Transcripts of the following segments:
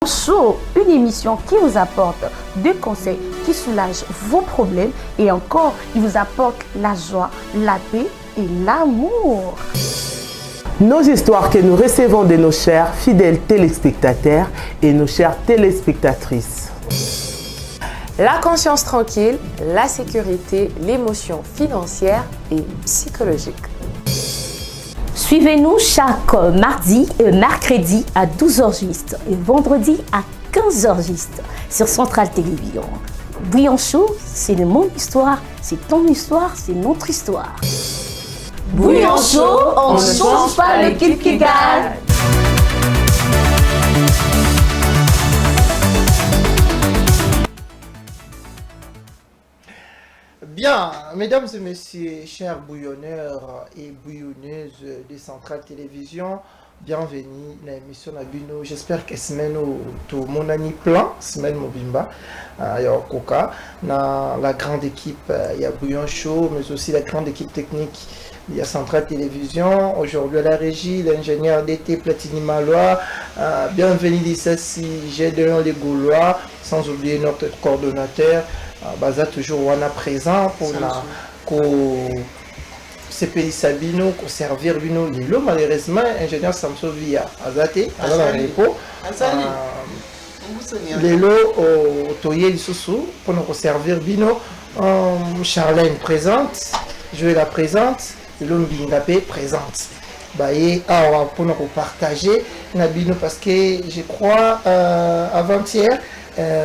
Show, une émission qui vous apporte des conseils qui soulagent vos problèmes et encore, il vous apporte la joie, la paix et l'amour. Nos histoires que nous recevons de nos chers fidèles téléspectateurs et nos chères téléspectatrices. La conscience tranquille, la sécurité, l'émotion financière et psychologique. Suivez-nous chaque mardi et mercredi à 12h juste et vendredi à 15h juste sur Centrale Télévision. Bouillon Show, c'est mon histoire, c'est ton histoire, c'est notre histoire. Bouillon Show, on ne change pas l'équipe qui gagne. Bien, mesdames et messieurs, chers bouillonneurs et bouillonneuses de Centrale Télévision, bienvenue dans l'émission Nabino. J'espère que semaine tout mon année plan, semaine Mobimba, il y a Coca, dans la grande équipe, il y a Bouillon Show, mais aussi la grande équipe technique, il y a Centrale Télévision. Aujourd'hui à la régie, l'ingénieur d'été Platini Malois, bienvenue d'ici, Gédéon Les Gaulois, sans oublier notre coordonnateur. Baza toujours wana présent pour la CPI Sabino pour servir Bino Lilo. Malheureusement ingénieur Samso Via Azate alors Lelo au Toye Lisusu pour nous servir Bino. Charlène présente, Joël la présente, Lilo Mbingapé présente. Baye pour nous partager Nabino parce que je crois avant-hier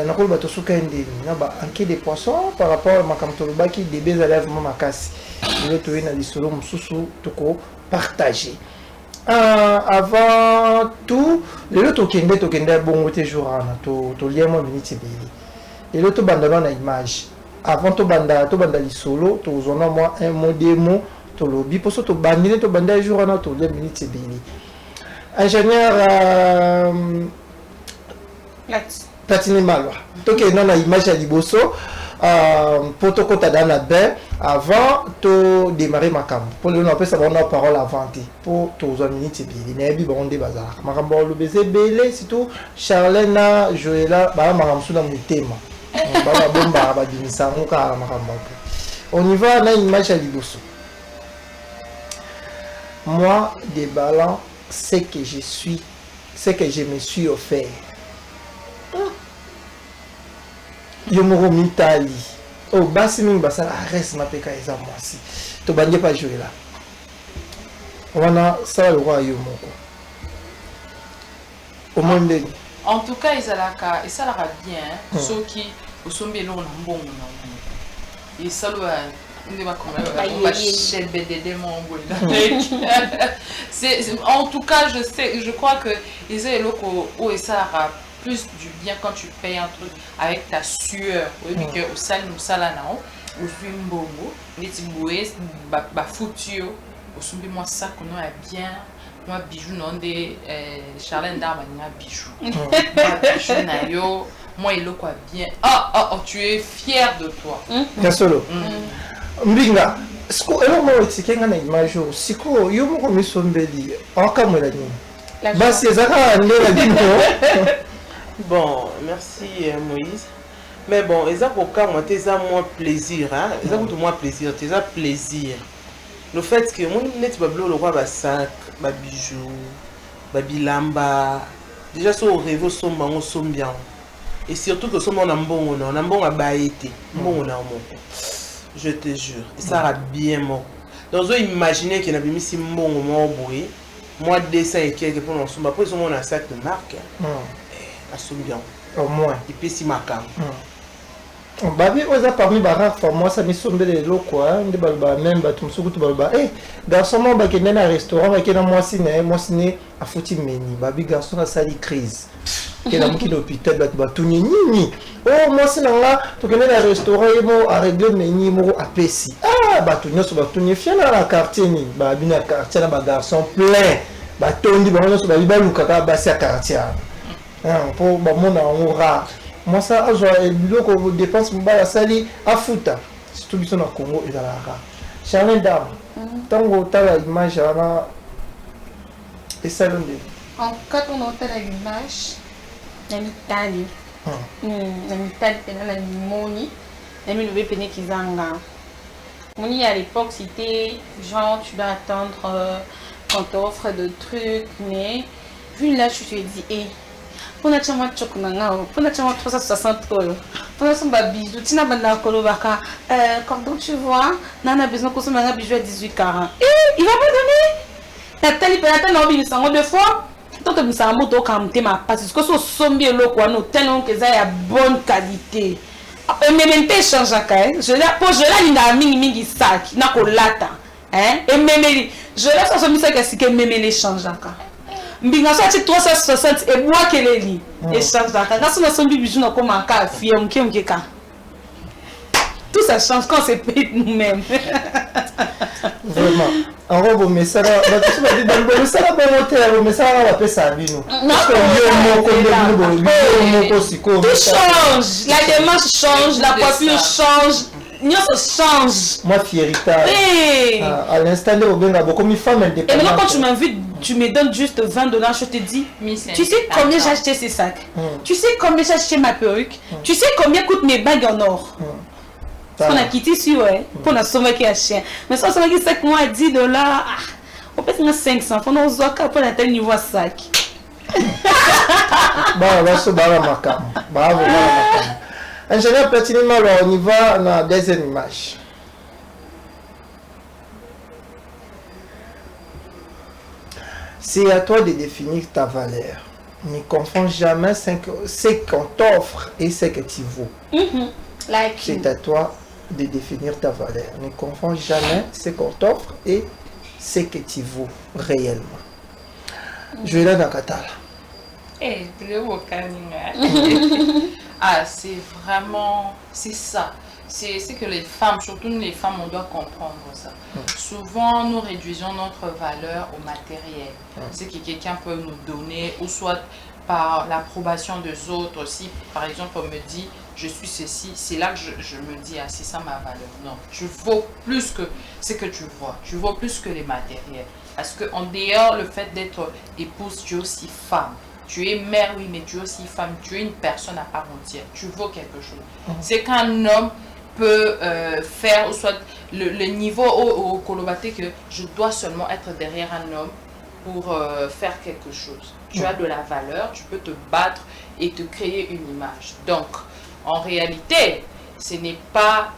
nakolo bato suka ndeni na ba enquête des poissons par rapport à makamtoloba qui débé élèves makasi le toé na lisolo mususu toko partager avant tout le tokende bongo te jour na to lien mo minute bili et le to banda na image avant to banda lisolo to zona moi un mot démo to lobi poso to bandine to banda jour na to lien minute bili ingénieur Platini Malois. Donc il y a une image à Liboso pour tout côté dans la baie avant de démarrer ma cam. Pour le on peut savoir nos paroles avant pour tous les minutes et bien les bi bon des bazar. Ma cam le baiser belé surtout Charlène Joëla ba ma cam sous dans le thème. Ba bomba ba dimisa muka ma cam. On y va dans image à Liboso. Moi des ballons c'est que je suis, c'est que je me suis offert. Yomoro mitali oh basi mingi basala reste mapeka eza mwasi to bande pas jouer là wana ça le roi yomoko au monde en tout cas ils alaka bien ceux qui au sombelo na mbongo na et ça le ne va comment chez BDD mon c'est en tout cas je crois que ils ont loko au et ça plus du bien quand tu payes un truc avec ta sueur. Oui, mais que au sal nous salanao, au suimbongo, les tiboués, ba foutu, au sumbi moi ça qu'on a bien, moi bijou non des Charlène d'Arma n'a bijou. Bijou na yo, moi il le quoi bien. Oh, tu es fier de toi. Bien solo. Mbinga, ce qu'on est vraiment expliqué dans l'image, c'est que yo mo comme sombeli, en caméra ni. Bah c'est ça quand on est là. Bon, merci Moïse. Mais bon, ils ont aucun moins plaisir, hein. Ils ont moins plaisir, ils ont plaisir. Le fait que moi net bablo le roi ba sac, ba bijoux, ba bilamba, déjà so rêve so mango so bien. Et surtout que so mon ambon on ambon a baïté, mon na moko. Je te jure, ça va bien moko. Donc vous imaginez qu'il y a mis si mon mo boui, moi dessin et quelque pour on somba après on a sac de marque. Bien. Au moins. Il peut s'y marquer. Babi oza parmi barak for moi ça me sombe les locaux hein de balba même batum sukutu balba garçon mo ba kende na restaurant ba kende moi ciné a fouti meni babi garçon a sali crise kena muki l'hôpital ba tunye nini oh moi ciné nga to kende na restaurant mo a régler meni mo a pesi ba tunye fier na la quartier ni ba bina quartier na ba garçon plein ba tondi ba nyonso ba luka ka ba sia quartier pour ba mona on rare. Moi ça a biloko dépense mbala sali afuta surtout biso na Congo ezalaka Charlène d'Arma tango tala image ana esalonde quand on entend l'image na mitali na mitali pena na limoni na milobe pene kizanga. Moni à l'époque c'était genre tu dois attendre quand t'offre de trucs, mais vu là je te dis pour na chama chokunanga pour na chama 360 kolo pour na samba bijou tina banda kolo baka quand tu vois nana besoin de consommer un bijou à 18 il va pas donner Nathalie peut-être non bien ça deux fois tant que nous sommes moto comme thème parce que ce sont bien le quoi nous tellement que ça a bonne qualité et même te change quand je la pour je la linda mingi sac na kolata et même je la ça so ça que même les change quand mbinga so 360 et moi que les lit et change quand quand on son bijou na comme un cas fier mke tout ça change quand c'est payé nous-mêmes. Vraiment. En gros, vos messages, tout change, la démarche change, la coiffure change, ça change. Moi, fierita. À l'instant de Obenga, beaucoup de femmes indépendantes. Et maintenant, quand tu m'invites, tu me donnes juste $20, je te dis, tu sais combien j'ai acheté ces sacs, tu sais combien j'ai acheté ma perruque, tu sais combien coûtent mes bagues en or. On a quitté sur pour la somme qui a chien. Mais ça, c'est 5 mois à $10. On peut faire 500. On a besoin pour la tel niveau sac. Bravo. Ingénieur pertinemment, on y va dans la deuxième image. C'est à toi de définir ta valeur. Ne confonds jamais ce qu'on t'offre et ce que tu vaux. C'est à toi de définir ta valeur. Ne confonds jamais ce qu'on t'offre et ce que tu vaux réellement. Je vais là dans Katala. Ah, c'est vraiment, c'est ça. C'est que les femmes, surtout les femmes, on doit comprendre ça. Souvent, nous réduisons notre valeur au matériel. C'est que quelqu'un peut nous donner, ou soit par l'approbation des autres. Si, par exemple, on me dit, je suis ceci, c'est là que je me dis, ah, c'est ça ma valeur. Non, tu vaux plus que ce que tu vois. Tu vaux plus que les matériels. Parce qu'en dehors, le fait d'être épouse, tu es aussi femme. Tu es mère, oui, mais tu es aussi femme. Tu es une personne à part entière. Tu vaux quelque chose. C'est qu'un homme peut faire, ou soit le niveau au Kolobaté, que je dois seulement être derrière un homme pour faire quelque chose. Tu as de la valeur, tu peux te battre et te créer une image. Donc, en réalité, ce n'est pas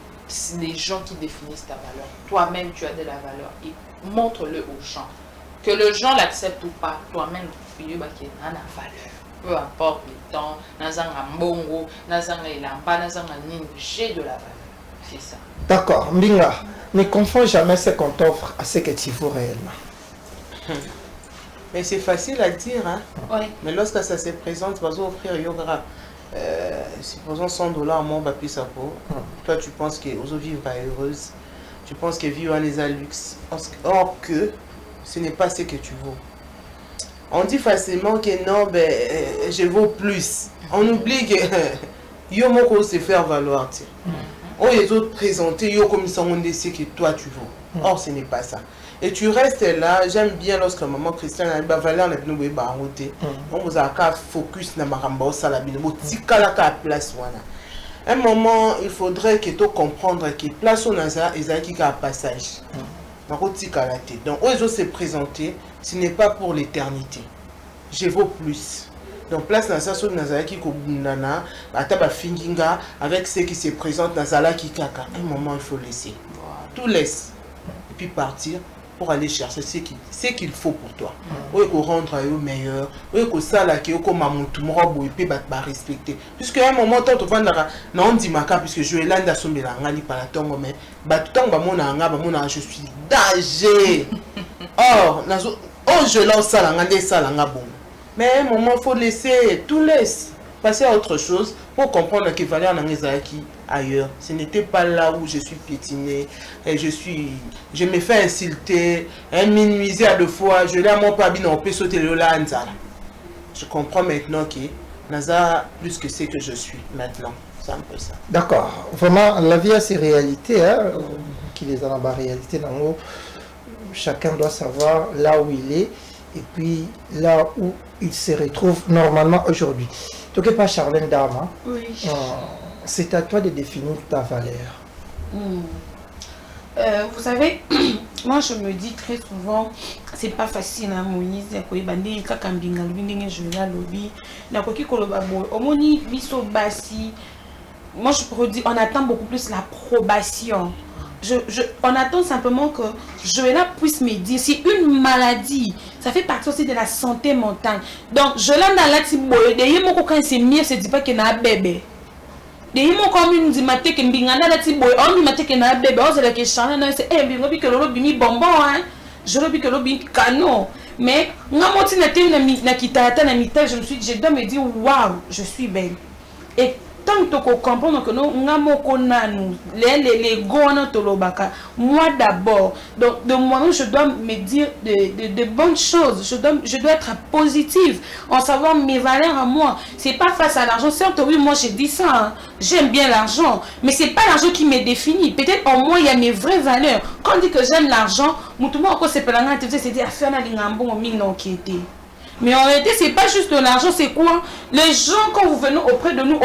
les gens qui définissent ta valeur. Toi-même, tu as de la valeur et montre-le aux gens. Que les gens l'acceptent ou pas, toi-même, tu as la valeur. Peu importe le temps, j'ai de la valeur. C'est ça. D'accord, Mbinga, ne confonds jamais ce qu'on t'offre à ce que tu vaux réellement. Mais c'est facile à dire, hein? Ouais. Mais lorsque ça se présente, tu vas offrir yoga. Supposons $100 mon papier sa peau. Toi, tu penses que aux vivre heureuse. Tu penses que vivre les a luxe. Or que ce n'est pas ce que tu vaux. On dit facilement que non, je vaux plus. On oublie que yo moko se faire valoir. On les autres présentés yo comme ça on sait que toi tu vaux. Or ce n'est pas ça. Et tu restes là, j'aime bien lorsque maman Christiane a dit valeur na bino boye ba roté. On vous a qu'à focus na makamba osala bino bo tikala ka place wana. Un moment, il faudrait que tu comprendre que place on a ça ezaki ka passage. Donc eux se présenter, ce n'est pas pour l'éternité. Je vaux plus. Donc place dans ça sur Nazaki Kobunana, Ataba Finginga, avec ceux qui se présentent dans Zala Kikaka. Un moment il faut laisser. Tout laisse. Et puis partir pour aller chercher ce qu'il faut pour toi. Oui, qu'on rendre au meilleur. Oui, qu'on sala qui est comme un moutoumoro et puis respecter. Puisque à un moment tu vas non dit maka puisque je vais là dans son mélange par la tongue mais je suis d'âge. Or je lance ça là bon. Mais à un moment il faut laisser tout laisse passer à autre chose pour comprendre qu'il fallait en Angezaki ailleurs. Ce n'était pas là où je suis piétiné et je me fais insulter, minimiser à deux fois, je l'ai à mon pabi on peut sauter le lanza. Je comprends maintenant que Naza plus que c'est que je suis maintenant. C'est un peu ça. D'accord. Vraiment, la vie a ses réalités, hein, qui les a dans la réalité. Chacun doit savoir là où il est et puis là où il se retrouve normalement aujourd'hui. Tu pas Charlène Dama. Oui. C'est à toi de définir ta valeur. Vous savez, moi je me dis très souvent, c'est pas facile à Moïse, moi je pourrais dire, on attend beaucoup plus l'approbation. On attend simplement que Joëlla puisse me dire si une maladie, ça fait partie aussi de la santé mentale. Donc Joëlla dans la tiboye, d'ailleurs mon coquin c'est mieux, se dit pas qu'il y a un bébé. D'ailleurs mon coquin nous dit maté que mbingana la tiboye, on dit maté qu'il y a un bébé, on se la question, c'est eh bien que l'eau bimi bonbon hein, je le dis que l'eau bimi canon. Mais moi moti na te na kitata na mita, je me suis dit, je dois me dire waouh, je suis belle. Et tant que tu comprends que nous les moi d'abord, donc de moi-même je dois me dire de bonnes choses, je dois être positive en savoir mes valeurs à moi. C'est pas face à l'argent, certes oui moi j'ai dit ça, hein. J'aime bien l'argent, mais c'est pas l'argent qui me définit. Peut-être en moi il y a mes vraies valeurs. Quand on dit que j'aime l'argent, tout le monde c'est pas la c'est dire faire na lingambo non qui était. Mais en réalité, c'est pas juste l'argent, c'est quoi? Les gens, quand vous venez auprès de nous,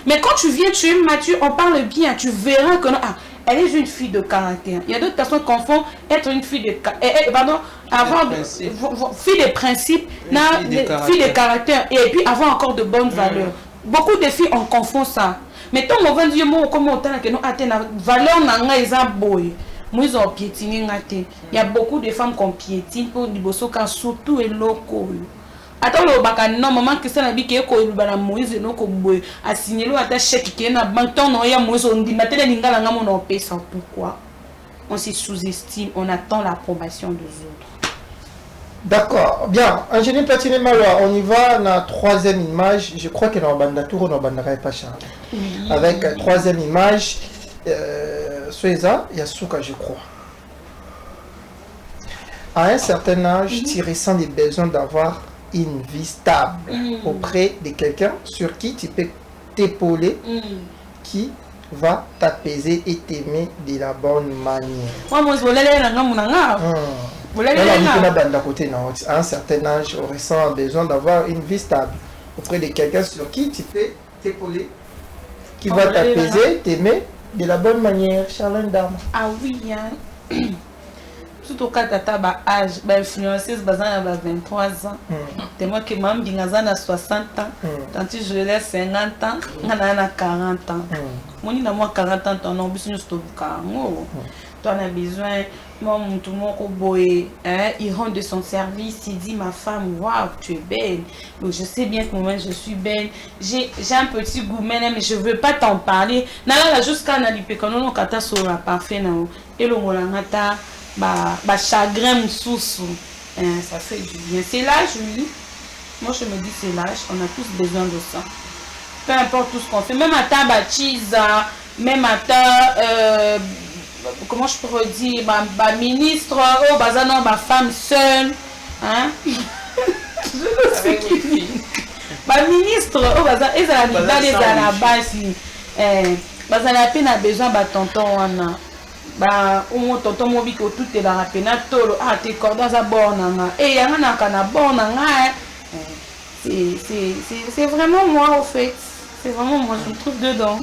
mais quand tu viens, tu es mature, on parle bien, tu verras que elle est une fille de caractère. Il y a d'autres personnes qui confondent être une fille de pardon, avoir fille de principe, fille de caractère, et puis avoir encore de bonnes valeurs. Beaucoup de filles, on confond ça. Mais tant qu'on va dire, comment on a valeur, ils ont piétiné. Il y a beaucoup de femmes qui ont piétiné pour les bossos surtout les locaux. Attends, le bac non, maman qui s'en habille qui est quoi, le Moïse non comme a signé le attaché qui est na banque ton non, il y a Moïse on dit maintenant les gars là on paie ça pourquoi on se sous-estime, on attend l'approbation des autres. D'accord, bien. Ingénieur Platine Maloa, on y va la troisième image. Je crois que dans la bande tour on n'aura pas cher. Avec la troisième image. Sueza, il y a Souka, je crois. À un certain âge, tu ressens des besoins d'avoir une vie stable auprès de quelqu'un sur qui tu peux t'épauler, qui va t'apaiser et t'aimer de la bonne manière. À un certain âge, on ressent besoin d'avoir une vie stable auprès de quelqu'un sur qui tu peux t'épauler, qui va t'apaiser, t'aimer de la bonne manière, Charlène Dama. Ah oui, hein. Surtout quand tu as âge, influenceuse à 23 ans. C'est moi qui m'aime bien à 60 ans. Tant que je laisse 50 ans, on a 40 ans. Moi, 40 ans, on a besoin de tout. Tu as besoin, moi, tout le monde, il rentre de son service, il dit, ma femme, waouh, tu es belle. Donc, je sais bien que moi, je suis belle. J'ai un petit goût, mais je ne veux pas t'en parler. Jusqu'à Nalipekano, on a sur la parfait. Et le molangata, chagrin, sous. Ça fait du bien. C'est l'âge, oui. Moi, je me dis, c'est l'âge. On a tous besoin de ça. Peu importe tout ce qu'on fait. Même à ta bâtise, même à ta. Comment je pourrais dire, ma ministre, ma femme seule, hein? Je sais qui. Ma ministre, ils ont la base, ils ont besoin de tonton, au tonton mobi que tout est dans la peine, t'es cordons à borne, et il y a un borne, c'est vraiment moi, au fait. C'est vraiment moi, je me trouve dedans.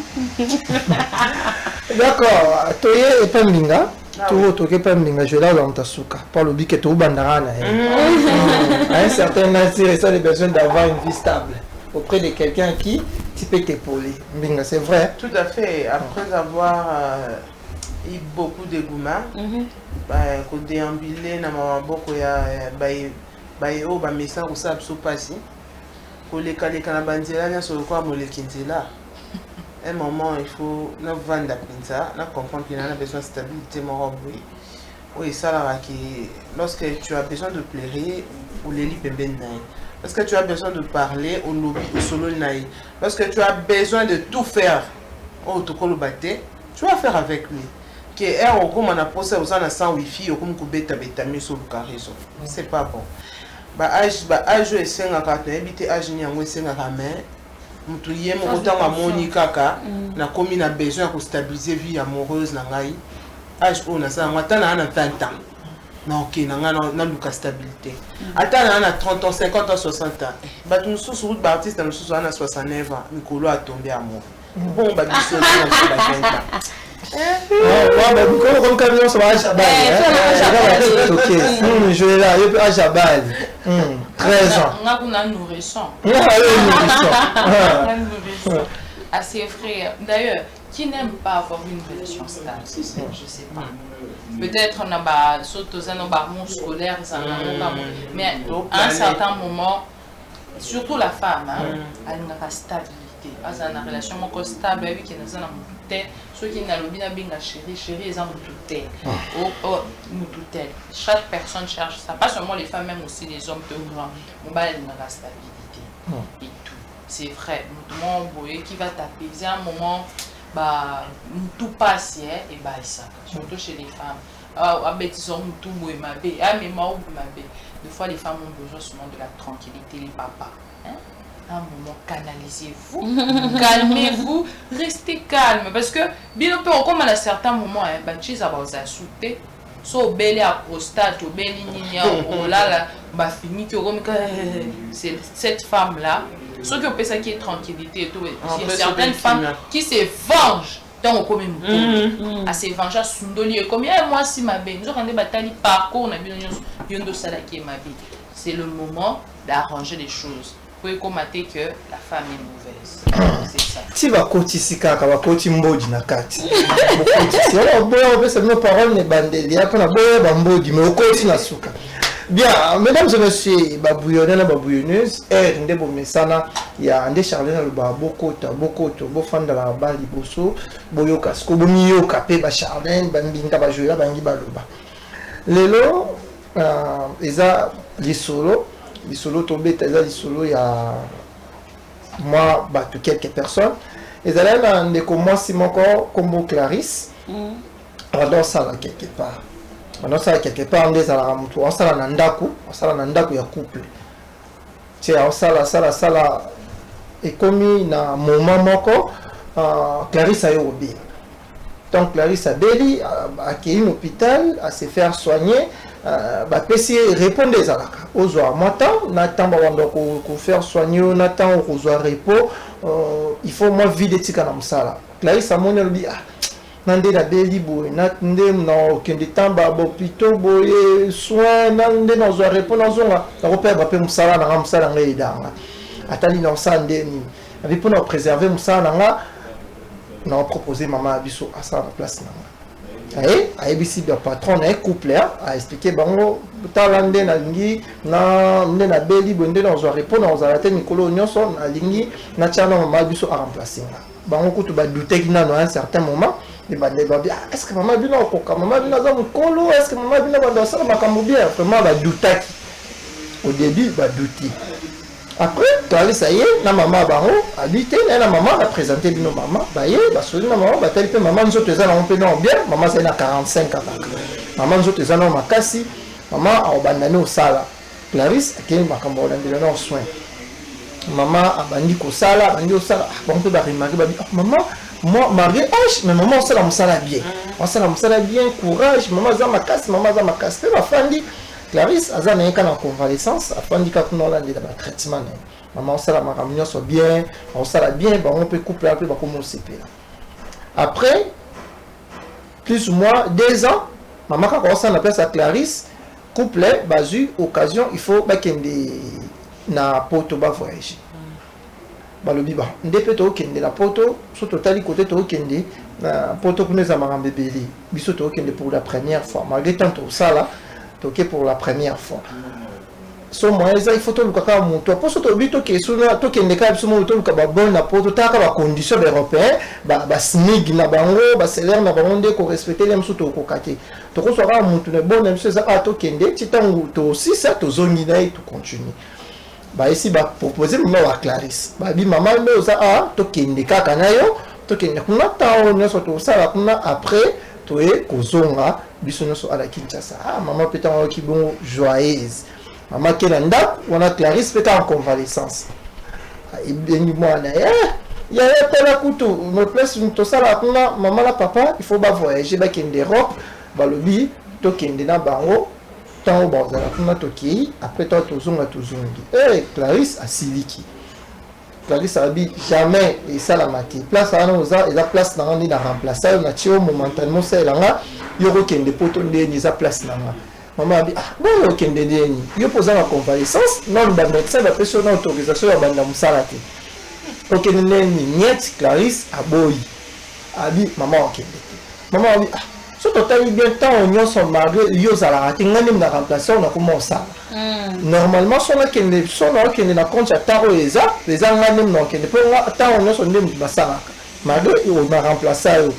D'accord, Toye et Pambinga. Toye Pambinga, je l'ai dans ta souka. Par le bique, tu es bandarana. À un certain âge, tu ressens le besoin d'avoir une vie stable auprès de quelqu'un qui tu peux t'épauler. Mbinga, c'est vrai. Tout à fait. Après avoir eu beaucoup de gourmands, quand déambulé, na maboko ya ba message ou ça passé. Pour les canabandela, sur le quoi, un moment, il faut vendre la pinza, comprendre qu'il y a besoin de stabilité, oui, ça là, lorsque tu as besoin de pleurer, ou les livres lorsque tu as besoin de parler, au lobby, au solo naï, lorsque tu as besoin de tout faire, tu vas faire avec lui. Que on comme on a posé aux ans sans wifi, ou comme beta mis sur le carré, c'est pas bon. Âge est 5 ans, tu as âge ni en 5 ans, mais tu y es autant à Monica, na comme il a besoin de stabiliser vie amoureuse, âge on a ça, on a 20 ans. non ok na luka stabilité ata na 30 ans 50 ans 60 ans bato mosusu route baartiste na mosusu ana 69 ans mikolo atombe amour bon babiso na 20 ans comme camion ça va à Jabal. Ok. Je vais là, à Jabal. 13 ans. On a un nourrisson. Ah, c'est vrai. D'ailleurs, qui n'aime pas avoir une relation stable, je sais pas. Peut-être on a surtout un scolaire, mais à un certain moment, surtout la femme, elle n'a pas stabilité. Elle a une relation stable avec qui est dans ceux qui n'ont pas chérie, ils ont tout. Chaque personne cherche ça. Pas seulement les femmes, même aussi les hommes peu grands. On a une stabilité et tout. C'est vrai. Tout le monde qui va taper. C'est un moment, tout passe et ça. Surtout chez les femmes. Des fois, les femmes ont besoin souvent de la tranquillité, les papas. Un moment, canalisez-vous, calmez-vous, restez calme. Parce que, bien sûr, comme à certains moments, tu vas sauter, so belle à prostate, belle nina, oh là là, fini, c'est cette femme-là. Ceux qui ont fait ça qui est tranquillité et tout, il y a certaines femmes qui se vengent. Donc, on comme une à se venger à Sundoli. Comme moi, si ma belle, nous avons des batailles parcours, on a bien yondo sala qui est ma vie. C'est le moment d'arranger les choses. Pour commenter que la femme est mauvaise. C'est ça. Si va koti sikaka va koti mbodi na kati. Si on a besoin de nos paroles ne bandeli après na boya bambodi mais koti na suka. Bien, mesdames et messieurs, babouillonneurs et babouillonneuses, ndebo mesana ya ande Charlène le bokota bofanda la bali boso boyoka sko bomiyoka pe ba Charlène bambinga ba joya bangi baloba. Lelo eza lisolo tombé eza lisolo ya moi bato quelques personnes ezala na ndeko mwasi moko kombo Clarisse adore ça quelque part. Maintenant ça quelque part on ezala mutu osala na ndako ya couple. Tia osala ekomi na moment moko Clarisse ayo obi. Donc Clarisse abeli à un hôpital à se faire soigner. Pesi répondre aux alaka ozwa mata natamba wanda ko faire soigner natamba kozwa repos il faut moi vide tika na msala Clarisse amoni lobi nande na beli boy nande na kende tamba bo plutôt boye soin nande na ozwa repos na zonga na ko perdre pe msala na msala ngai danga atali na sande ni avec pour nous préserver msala nga na proposer maman biso à sa place na ABC le patron est couple a expliqué bango talande na lingi na beli bonde na zo répondre aux alaté Nicolo Nyonso na lingi na tchana maman biso a remplacer bango kutu ba douter kina à un certain moment et ba est-ce que maman bino ko maman bino za mukolo est-ce que maman bino ba ça makambo bien vraiment ba douter au début ba douter. Après, Clarisse aye na maman bango habité na maman a présenté bino maman baye ba soli na maman ba tali pe maman nzoto eza na on pe non bien maman c'est na 45 ans maman nzoto eza na makasi maman a obandani au sala Clarisse akeni makambo na ndelo na soin maman abandi ko sala bandi au sala bon pe ba remarquer ba maman moi mariage mais maman on sala bien courage maman za makasi pe ba fandi Clarisse a une convalescence, a fait un traitement. Maman, on s'est bien, on peut couper un peu, on commencer. Après, plus ou moins 2 ans, maman, quand on appelle ça Clarisse, couple, basu, occasion, il faut qu'il na poto ba voyager. Balobi ba, ndepé to kende la poto, so totali côté to kende na poto pour nous amara bébé. Biso to kende pour la première fois. Malgré tant ça là, toqué pour la première fois. So moi il faut tout le cas mon toi pour surtout bito que sur to kende ka biso mo to le ka bon na poto ta ka ba condition européen ba snig na bango ba salaire na bango de ko respecter les mso to ko kate. To ko so ka mon to ne bon même ça to kende ti tangu to aussi ça to zongi na to continue. Ba ici ba proposer maman wa Clarisse. Ba bi maman me oza to kende kaka na yo to kende kuna ta on so to sala kuna après to e kozonga biso no so ala Kinshasa. Maman peut-être qui bon joyeuse. Maman qui landa on a Clarisse peut-être en convalescence. Et bien moi na il y a pas la couteau no place to sala kuna maman la papa il faut ba voyager ba kende Europe ba lobi to kende na bango tant bon za kuna toki après toi tozonga tozongi Clarisse a siliki Clarisse a dit jamais et ça la mati place à nous et la place na ngani na remplacer na tio momentanément c'est là yoko kende poto ndeni za place na nga maman a dit ah bon kende ndeni yo posa la convalescence non ba médecin ba personne autorisation ya banda musala te ok ndeni niet Clarisse a boy a dit maman kende maman a dit ah so totali bien temps on son mari yo za la raté ngani na remplacer on a commencé normalement son kende na compte ya taro eza ngani non kende po temps on son ndem basala malgré on a remplacé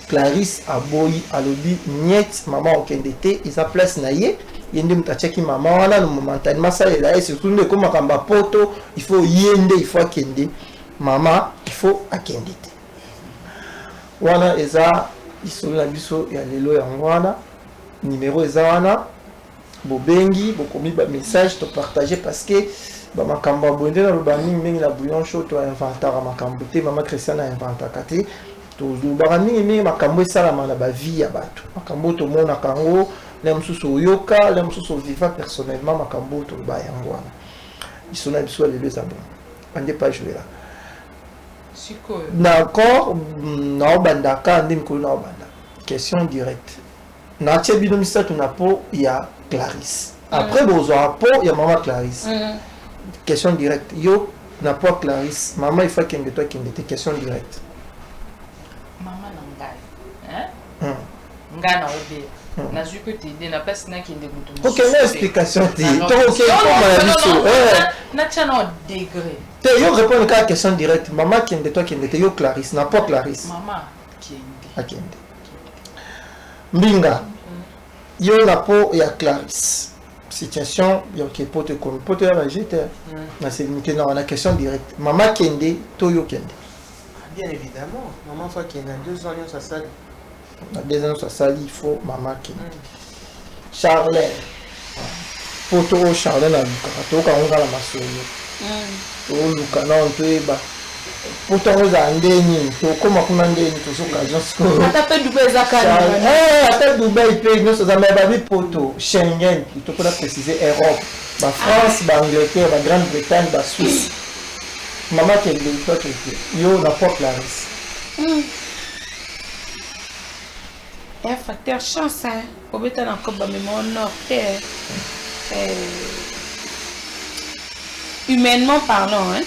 Clarisse a boyi alobi niet maman okende te isa place na ye yende mutacheki maman wana no momentanément ça là et surtout ne comme kamba poto il faut yende il faut akende maman il faut akende te wana eza isolo na biso ya lelo ya wana numéro eza wana bobengi bokomi ba message to partager parce que ba makamba bonde na lobani mingi na bouillon chaud to inventara makambo te maman Christiana inventa kati tozobaka mingi makambo esalama na bavie ya bato makambo tomonaka yango le mosusu oyoka le mosusu oviva personnellement makambo toloba yango wana biso na biso lelo eza bon ande pas jouer là d'accord naobandaka nde mikolo naobanda question directe natie bino misato na po ya Clarisse après bozwaka po ya mama Clarisse question directe yo na po ya Clarisse mama ifa kende to akende te question directe Maman n'engage. Nga na obe. Na ju que t'aider na place na qui ndekutu. OK, une explication ti. Donc OK, comment biso na tchana degré. Te yo répondre à la question directe. Maman qui est toi qui était yo Clarisse, n'a pas Clarisse. Maman qui est. Akende. Mbinga. Yo na po ya Clarisse. Situation yo qui pote comme pote ya j'étais. Na c'est limité dans la question directe. Maman kende to yo kende. Bien évidemment, maman fois qu'il y a 2 ans, ça sali. Dans 2 ans, ça sali, il faut maman qui. Charlène. Poto Charlène à Luca. Toi, quand on va la maçonnerie. Toi, Luca, non, tu es bas. Poto on a un déni. Toi, comment on a un déni, tout ça, occasion. Attends, Dubaï, Zakari. Attends, Dubaï, pays, nous sommes à poto. Schengen, plutôt pour préciser Europe. La France, l'Angleterre, la Grande-Bretagne, la Suisse. Maman qui est de toi, yo n'a pas Clarisse. Un facteur chance, hein. Au bout d'un coup, mais mon nord, humainement parlant, hein.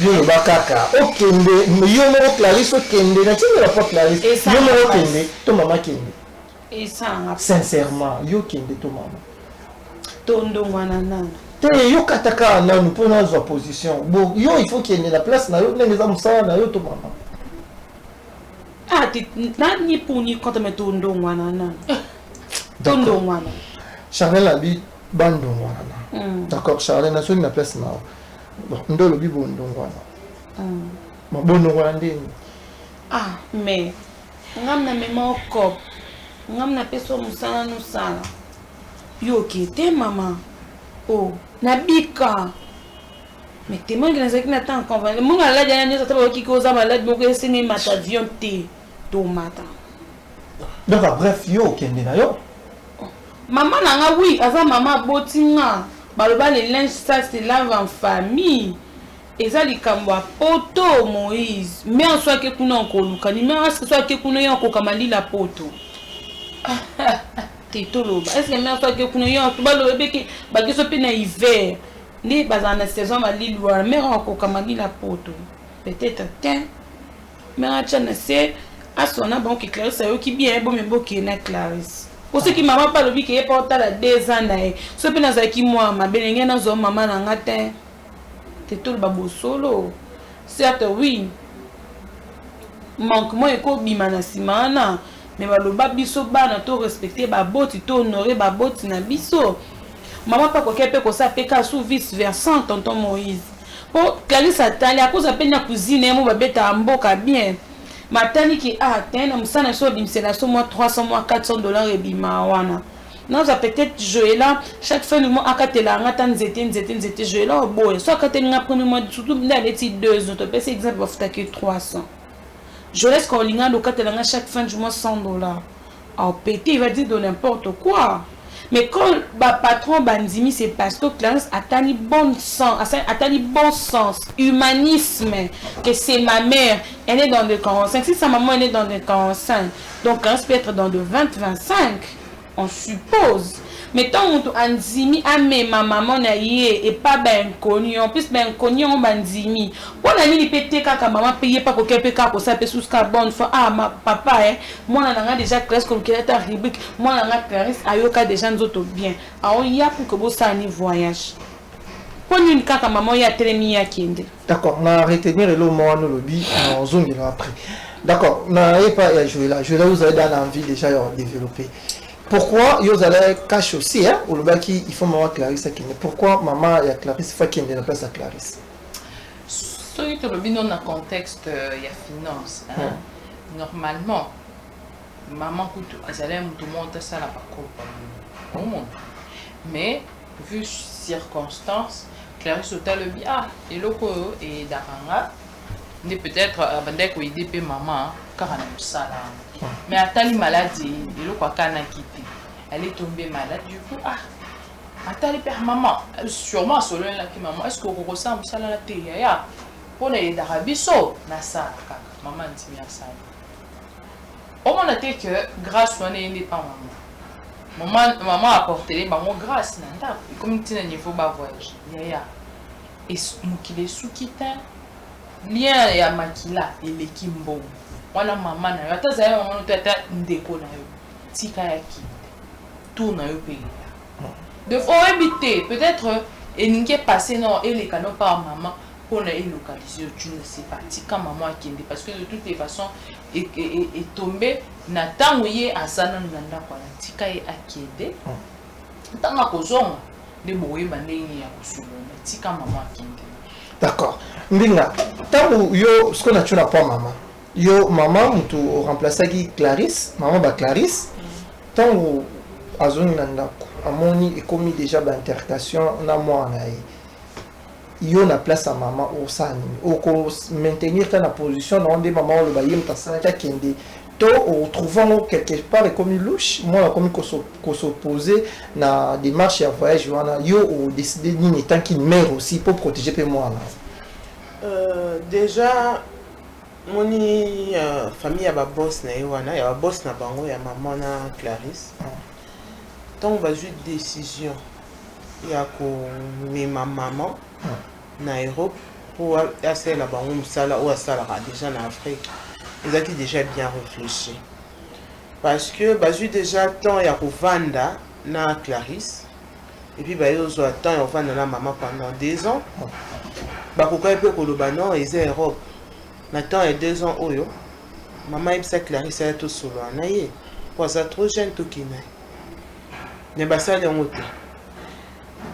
Yo le bakaka. Ok, yo n'a Clarisse, ok, n'a pas Clarisse. Yo n'a pas ton maman qui est. Et ça, sincèrement, yo qui est ton maman. Tondo wanana. Yo kataka nanu pour notre position. Bon, yo il faut qu'il y ait la place na yo les amsa na yo to maman. Ah, tu ni pour ni quand me tondo wanana. Tondo wana. Charles abi bando wana. D'accord, Charles na so na place na. Bon, ndolo bi bondo wana. Ma bondo wana ndeni. Ah, mais ngam na mema kop. Ngam na peso musana no sala. Yo ki te mama. Oh, nabika. Mais t'es moins grand que n'attend qu'on va. Mon gars là, dernier ça va qui cause malade, donc c'est né matavion té tomate. Donc bref, yo kende na yo. Maman nanga oui, asa maman botinga. Baloba les linges ça se lave en famille. Et ça li kambwa poto Moïse. Mais en soit que kuna nkoluka, ni mais en soit que kuna yanko kamali la poto. Est-ce que même toi que vous n'ayez pas le bébé qui va se peine hiver, ni pas en saison ma l'île ou mais encore comme dit la poto. Peut-être tiens, mais à chane c'est à son bon qui Clarisse c'est qui bien bon mais beau qui est Clarisse. Pour ceux qui maman pas le bébé qui est porté à 2 ans naï, ce peine ça qui moi ma belle n'a zo maman na ngatin. T'es tout le babo solo. Certes oui. Manquement eko bimana simana. Mais baloba biso bana to respecter ba boti to honorer ba boti na biso. Maman pas quoi pe ko ça pe ka sous vice versa tonton Moïse. Po Clarisse atali à cause apena cousine mo ba beta mboka bien. Matani qui a atteint na musana so bimsela so moi 300 moi $400 et bima wana. Non ça peut-être jouer là chaque fin du mois akatela ngata nzete jouer là boy. Soit akatela premier mois surtout dans les 2 autres pe c'est exemple va futa que 300. Je laisse qu'on l'inga le cas chaque fin du mois $100. Alors pété il va dire de n'importe quoi. Mais quand le patron bandimi, c'est parce que Clarisse a bon sens, humanisme, que c'est ma mère, elle est dans le 45. Si sa maman elle est dans le 45, donc Clarisse peut être dans le 20-25, on suppose. Mais tant que Anzimi a mis ma maman et pas ben connu, en plus ben connu on bandimi. On a mis les pétés quand maman payait pas pour quelque chose pour ça peut sous bonne fois ah ma papa moi on a déjà classe comme qu'il est arrivé moi on a Clarisse ayoka déjà nous autres bien. Alors il y a pour que vous ça ni voyage. Pour une quand maman y a tellement à kinde. D'accord, on a retenir le mot no lobby en zone de après. D'accord, on a pas jouer là. Je vais vous avez dans l'envie déjà de développer. Pourquoi vous allez cacher aussi, hein, au Lubaki, il faut maman Clarisse qui pourquoi maman et Clarisse faut qu'il y ait la place à Clarisse? Celui qui est dans un contexte, il y a finance. Hein. Normalement, maman coûte, elle allait tout le monde ça la pas au monde. Mais vu circonstances, Clarisse a le bien et l'autre et d'aranga, n'est peut-être abandonné qu'on aide maman car elle aime ça là. Mais à tali maladie, il a quoi quitté. Elle est tombée malade du coup à tali père maman sûrement selon la qui maman est-ce qu'on ressent ça là la télé pour les d'arabiso na ça maman dit bien ça. On a dit que grâce on est pas maman a apporté les mamans grâce nanda comme tu n'as niveau bas voyage et mukile sukita lien ya makila et kimbo. Wana maman na yo ataza maman tata ndeko na yo tika yaki tout na yo pays de faut éviter peut-être et n'inquiète passé non et les canaux par maman pour les localiser tu ne sais pas tika maman akende parce que de toutes les façons est tombé na tangoye asana nanda kwa tika e akende tanga kozonga de boye bandeni ya kusulona tika maman akende. D'accord, mbinga tango yo ce qu'on a tu n'as pas maman. Yo maman tu remplacer qui Clarisse maman ba Clarisse tant ou azoni nandako amoni et commis déjà ba intercation na moi na yo na place à maman au sani au maintenir ta position dans des mamans le bayem ta ça kende to au trouvant quelque part comme louche moi comme qu'on s'opposer na démarche à voyage yo au décider ni tant qu'il mère aussi pour protéger pe moi là. Déjà moni famille ya ba boss na wana ya ba boss na bango ya maman na Clarisse donc va juste décision ya ko ma maman na Europe pour essayer la bango musala ou asala déjà en Afrique ils ont déjà bien réfléchi parce que bah juste déjà temps ya ko vanda na Clarisse et puis bah yo zo temps ya vanda na maman pendant 2 ans bah ko ka pe ko lo banon ils en Europe. Maintenant, il y a 2 ans, maman a Clarisse à tout solo. Pour ça, trop jeune, tout qui n'est pas ça,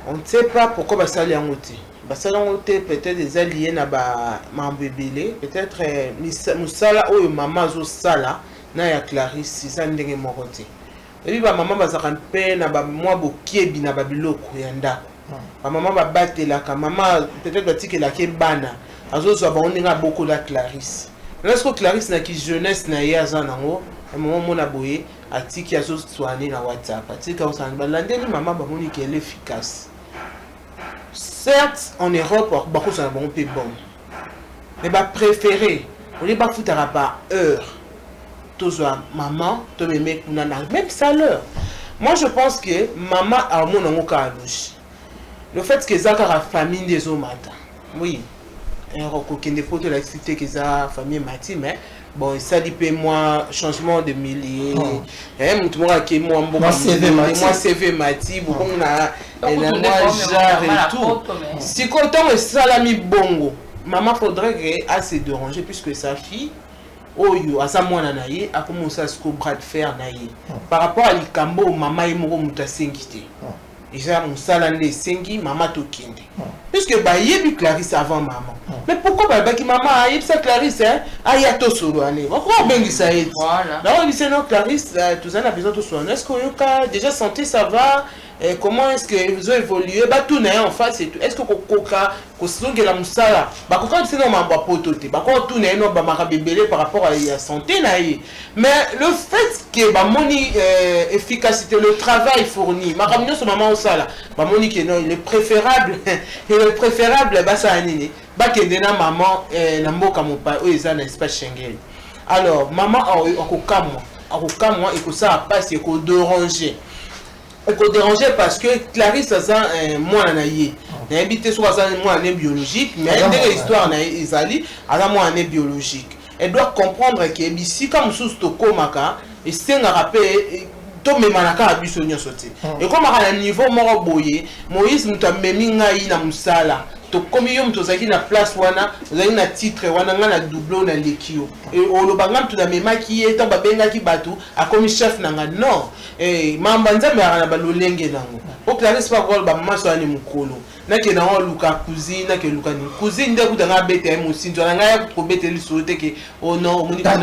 on ne sait pas pourquoi ça l'est en outil. Peut-être des alliés n'a pas m'embébélé. Peut-être Moussala ou maman Zosala n'a ya Clarisse, si ça n'est pas mon côté. Et puis, maman va s'en peine, n'a pas moi, Bokébi n'a pas biloko, yanda. Maman va battre la maman, peut-être que la kebana. Azozo abondenga beaucoup la Clarisse. Lorsque Clarisse na ki jeunesse na yaza nango, à un moment mona boye atiki azozo soigner na WhatsApp. Atiki on s'en balandeli maman ba moni qu'elle est efficace. Certes en Europe beaucoup ça bon peu bon. Mais ba préféré, on est pas foutara par heure. Tozo maman, to meme kuna na même ça l'heure. Moi je pense que maman a mon nango ka louche. Le fait que Zakara famille des omata. Oui. Un recoquin pour te l'expliquer que ça famille Mati mais bon ça dit moi changement de milliers hein tout moi qui moi CV Mati beaucoup na genre et tout si content ça l'a mis bongo maman faudrait que assez déranger puisque sa fille oyo asa mwana na ye a commencé à se bras de fer na ye par rapport à likambo maman et moko muta sengité déjà mon salande sengi maman to kende puisque bah yebi Clarisse avant maman mais pourquoi bah qui maman a yeb ça Clarisse hein aya to solo ane pourquoi bengi ça est voilà là on dit non Clarisse tout ça n'a besoin de soin est-ce que yoka déjà santé ça va comment est-ce que vous avez évolué bah tout n'est en face et tout est-ce que koka kosonge la musala bah koka c'est non mamba pototé bah quand tout n'est non bah marabébélé par rapport à la santé naïe mais le fait que bah moni efficacité le travail fourni maramino ce maman au sala bah moni que non il est préférable bah ça anine bah que dena maman na mboka mopa o eza na espace Schengen alors maman akokamwa et que ça passe et ko déranger et ko déranger parce que Clarisse a moi na yé na habité soit ça moi année biologique mais une histoire na ezali ala moi année biologique elle doit comprendre que ici comme sous to komaka et c'est un rappel to memanaka abiso nyonso te et comme à niveau moko boye Moïse mutamemi ngai na musala to komi yo mto zaki na place wana zaki na titre wana nga na doublon na lekio et olobanga mtu na memaki ye to babenga ki batu akomi chef nanga non mamba nzambe ana balolenge nango o Clarisse pas rôle ba mama so ani mukolo na ke na luka cousine na ke luka ni cousine nde kutanga bete mo sinzo na nga ko bete li sote ke oh non moni na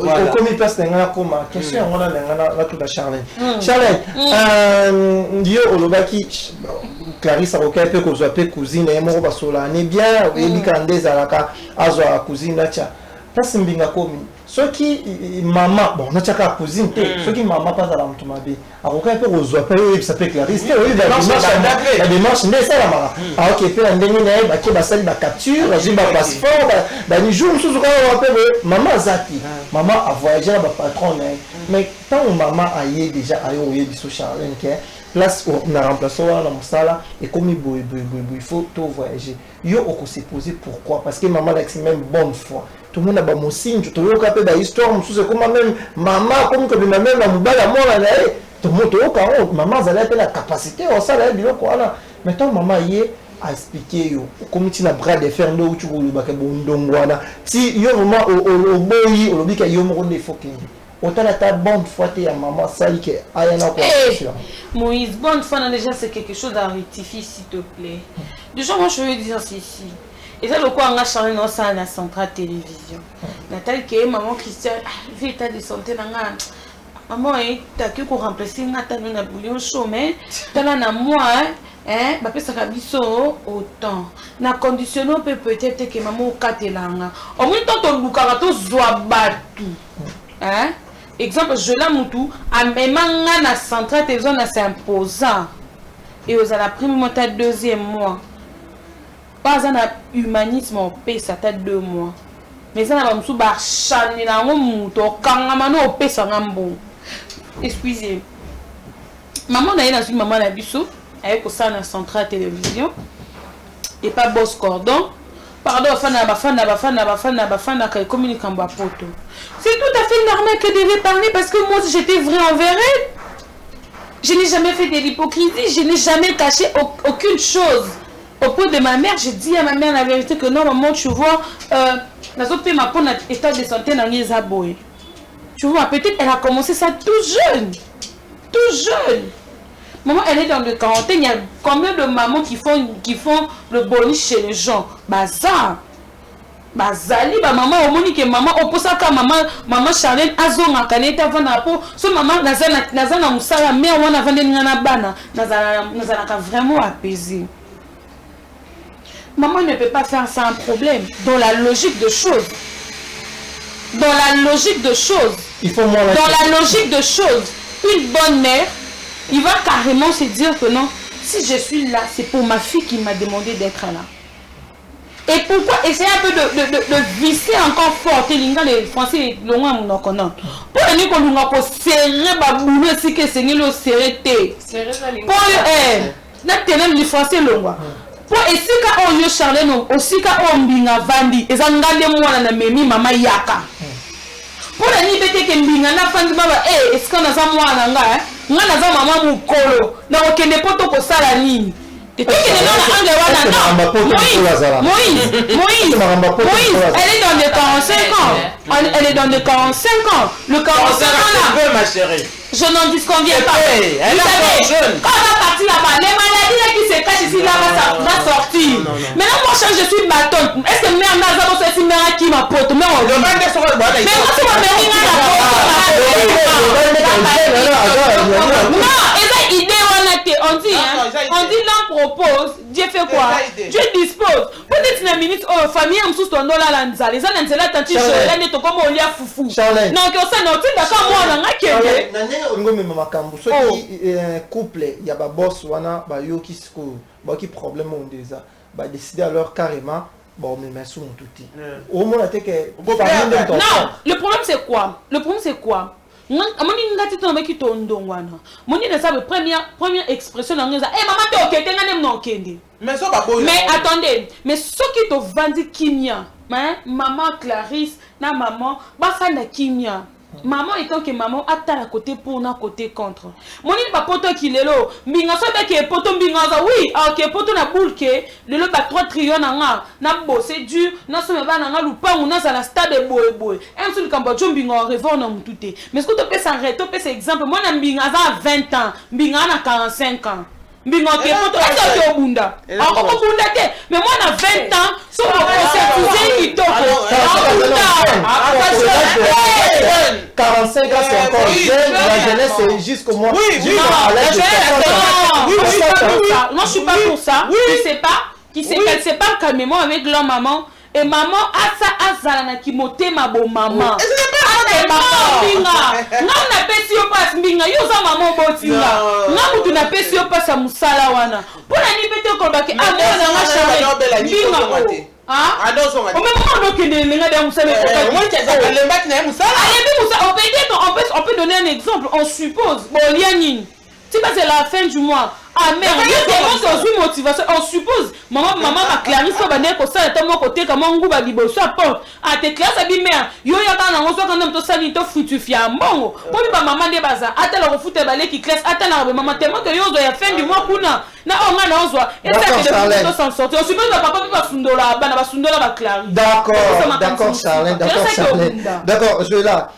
o komi place nga koma question ngona nga na tout la Charlène ndio olobaki Clarisse a aucun peu qu'on appelle cousine et moi basola ne bien et bikande zalaka azwa cousine nacha place mbinga komi ceux qui maman bon na chaka cousine ceux qui maman pas à la mtumabe a aucun peu qu'on appelle ça peut Clarisse la démarche n'est ça la mara ah OK fait ndenge na ba ke basali ba capture ba passeport ba ni jour sous on appelle maman zaki maman a voyagé ba patron mais tant maman aye déjà ayo ye biso Charlène que place on a remplacé la musala et comme il faut tout voyager yo on se poser pourquoi parce que maman là c'est même bonne foi tout le monde a ba mon signe tout le monde a pas histoire c'est comme même maman comme que même la mobala moi là tout le monde au maman ça a la capacité on ça là bilo quoi là maintenant maman yé a expliqué yo comme tu na bras de fer ndo tu ko ba ka bondongwana si yo vraiment au boyi au bika yo mo ne faut que autant ta bonne foi à maman ça que ayana quoi Moïse bonne foi déjà c'est quelque chose à rectifier s'il te plaît déjà moi je veux dire ceci et ça le quoi on a chargé dans ça la centrale télévision Nathalie qui est maman Christian vu état de santé nanga maman t'as que pour remplacer ngata na bouillon chaud mais tala na moi bah ça va biso autant na conditionné peut-être que maman katelanga au moins tant on lukara to zwa batu exemple je la mutu a même na centrale tes zones c'est imposant et aux à la première mois deuxième mois pas un humanisme en paix ça t'a 2 mois mais ça na musu ba chani na mutu kanga no paix ça ngambo excusez maman na ina maman na biso avec ça na centrale télévision et pas boss cordon pardon bafana communique en bas poto c'est tout à fait normal que de lui parler parce que moi j'étais vrai envers elle je n'ai jamais fait de l'hypocrisie je n'ai jamais caché aucune chose au point de ma mère j'ai dit à ma mère la vérité que non maman tu vois nazope ma pour notre état de santé dans les abois tu vois peut-être elle a commencé ça tout jeune maman elle est dans le quarantaine il y a combien de mamans qui font le bonus chez les gens bazali maman au moni que maman on pose ça quand maman Charlène azonga kaneta vana po so maman nazana musala mais on a vendu ngana bana nazana vraiment apaisé maman ne peut pas faire ça un problème dans la logique de choses il faut moins dans la logique de choses une bonne mère il va carrément se dire que non, si je suis là, c'est pour ma fille qui m'a demandé d'être là. Et pourquoi essayer un peu de visser encore fort les Français loin mon connant. Pour venir qu'on nous serrer baboulou si que c'est le serrer té. Pour les Français loin. Pour essayer quand on y Charlène aussi quand on binga vandi et ça ngale moi na memi mama yaka. Pour les libéter que binga na fandi baba est-ce qu'on a ça moi nanga nga na za mama mukolo na okende poto ko sala nini et puis que dans angle wana non Moïse elle est dans les 45 ans elle est dans les 45 ans le 45 ans là ma chérie je n'en disconviens pas elle est jeune quand on va partir là-bas les maladies qui se cachent ici là va sortir maintenant moi je suis bâton est-ce que mère n'a pas aussi mère qui m'a pote mais on demande sur le bois mais moi c'est ma mère non et ça idée on a été on dit, hein, on dit l'homme propose, Dieu fait quoi? Dieu dispose. Peut-être une minute, oh, famille, on sous ton nom là, l'anza. Les gens, c'est là, tant qu'ils sont là, n'est comme on lit à foufou. Non, que ça, non, tu d'accord, moi, on a qu'est-ce que. On gomme makambo. Soit qui un couple, il y a ba boss wana, ba yo qui qui problème on déjà, ba décider alors carrément. Bon, mais sous mon touti. Au moins, tu que. Non, le problème c'est quoi? Le problème c'est quoi? Moi, première expression dans les maman, mais attendez, mais ce qui te vendit Kimia, maman Clarisse, na maman, basa na Kimia. Maman étant que maman attend à côté pour na côté contre. Mon il pas poto qui lelo, mbinga so be ke poto mbinga za oui, ok poto na boule ke lelo ba 3 trillions na bossé dur, na so me ba na lupa na za la stade boy boy. Em sur le Cambodge mbinga revend na mututé. Mais ce que tu peux s'arrêter, tu peux exemple, moi na mbinga za 20 ans, mbinga na 45 ans. Mbinga ke poto asa to bunda. Encore bunda te, mais moi na 20 ans, so mo conceptualiser qui to. 45 ans c'est encore jeune, la jeunesse c'est jusqu'au moins. Oui, non, je suis pas pour ça. Tu sais pas, qu'elle sait pas calmement avec leur maman. Et maman, asa azala na kimote ma bo maman. Et c'est pas maman binga. Non na pesi yo pas binga, yo za maman botinga. Non tu na pesi yo pas sa musala wana. Pour la liberté ko ba ke amona na ngashara. Binga. Ah, adoso ngati. O maman donc ne nga de musala ko. Moi qui a le mat na musala. On peut donner un exemple, on suppose bon lianine. Si c'est la fin du mois. Ah merde, il y a une motivation. On suppose, maman ma Clarisse va venir comme ça, et moi côté comme on goûte à dibosso à porte. Ah tes classes à mère. Yo ya dans on soit quand même tout ça ni to fructifier bon. Pour lui maman des bazar. Attends la refoute balai qui classe. Attends la maman tellement que yo doit la fin du mois pour na. Na on a on soit. Et ça que de s'en sortir. On suppose que papa va sundola, ba sundola ba Clarisse. D'accord Charlène, d'accord Charlène. D'accord, je vais là.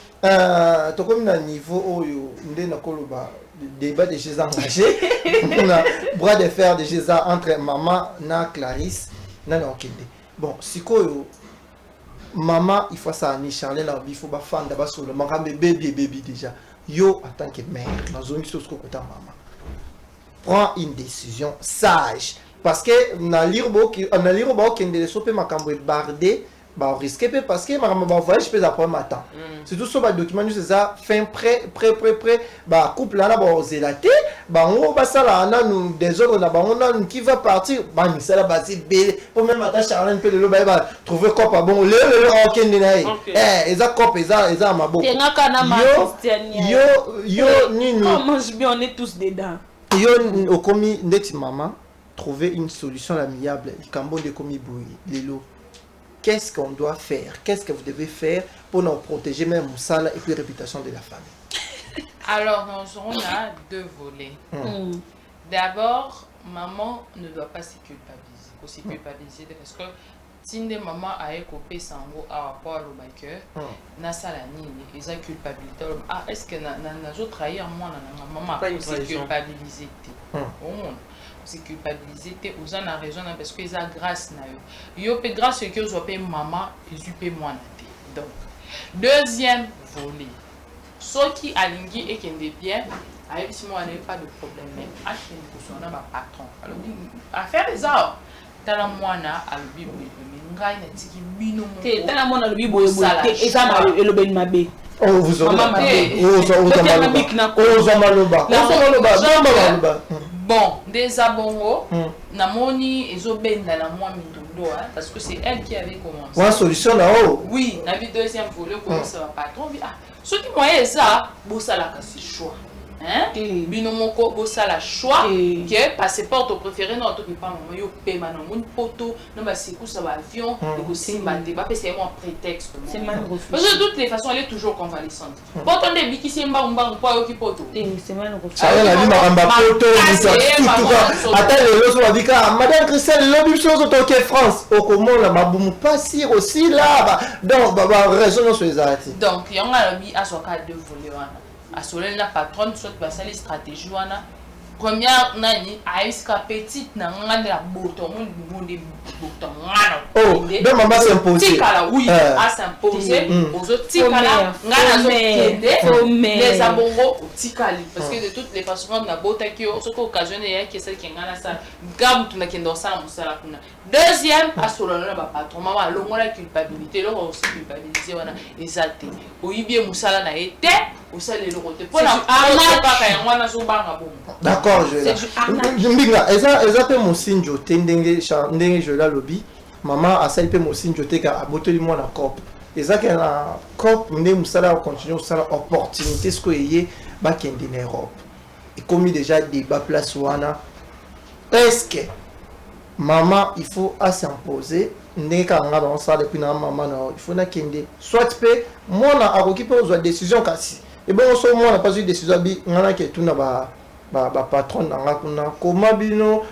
To comme na niveau oyo ndé na koloba débat de chez engagés, on a bras de fer de chez entre maman na Clarisse na Okende. Bon, si quoi maman il faut ça ni Charlène la il faut ba fan d'abord sur le maman bébé déjà. Yo en tant que mère dans une chose que ta maman prend une décision sage parce que na lirbo Okende les sopé makambo bardé. Bah risquer parce que ma voyage peut après matin c'est tout ça bah document c'est ça fin prêt bah couple là bah zélaté bah on va ça là on a nous des autres là bah on a qui va partir bah mais ça là bah c'est belle pour même matin Charlène peut le bah trouver quoi pas bon le ok n'aille ils a cop ils a ma beau yo nini comment je bien on est tous dedans yo au commis net maman trouver une solution amiable il cambo de commis bouilli lelo. Qu'est-ce qu'on doit faire? Qu'est-ce que vous devez faire pour nous protéger même Moussala et puis la réputation de la famille? Alors, on a deux volets. D'abord, maman ne doit pas se culpabiliser. Aussi culpabiliser parce que si des mamans a écopé sango à rapport au backer, na salani, ils ont culpabilité. Ah, est-ce que na trahir moi na maman aussi culpabiliser? C'est culpabiliser aux gens a raison parce que ils ont grâce na yo pe grâce que je paye maman et je paye moi donc deuxième volet ceux qui alignent et qui ont des biens avec si moi n'avait pas de problème mais à qui nous sommes ma patron alors affaire les arts dans la moana à le bible mais ngai na tiki bino te dans la moana le bible et ça m'a le ben mabé oh vous aurez bon, des abongo, namoni ezobenda na moi mindondo parce que c'est elle qui avait commencé. Une solution là-haut. Oui, la deuxième volet comme ça va patron. Ah, ce qui moyen ça, bossa la casse choix. Hein? Binomoko bossa la choix que passeport au préféré non to pas maman yo paiement non mon poto non ba c'est ça va avion et aussi mandé ba c'est un prétexte. C'est mal refusé. Parce que de toutes les façons elle est toujours convalescente. Bon on des biki c'est mba pas qui poto. C'est mal refusé. Ça la vie maramba poto tout attends les autres va dire madame Christelle l'objet chose autant que France au comment la maboum pas si aussi là donc raison sur les arrêtés. Donc il y a un ami à son cas de voler à Solène la patronne soit passer les stratégies wana première nani aïska petite na ngana la boto monde boto ngana oh ben maman s'imposer tikala oui à s'imposer aux autres tikala ngana zo kende les abongo tikali parce que de toutes les façons na bota ki ce ko occasionné ya ki celle qui ngana ça gabu tuna kendo ça musala kuna deuxième à solo na ba patron maman longo la culpabilité lo aussi culpabiliser wana exacté oyibie musala na été osala le côté pour la pas ka ngana zo banga bon d'accord je mbinga eza pe mosinjo te ndenge je la lobby maman asali pe mosinjo te ka abotoli mo na cop eza ke na cop ndenge musala continue osala opportunité ce que yé ba kende na Europe et comme déjà débat place wana est-ce que maman il faut s'imposer ndenge ka nga dans ça depuis na maman na il faut na kende soit pe mona akoki pe ozwa décision kasi et bon so mona pas une décision bi ngana ke tuna ba patron nanga kuna koma bino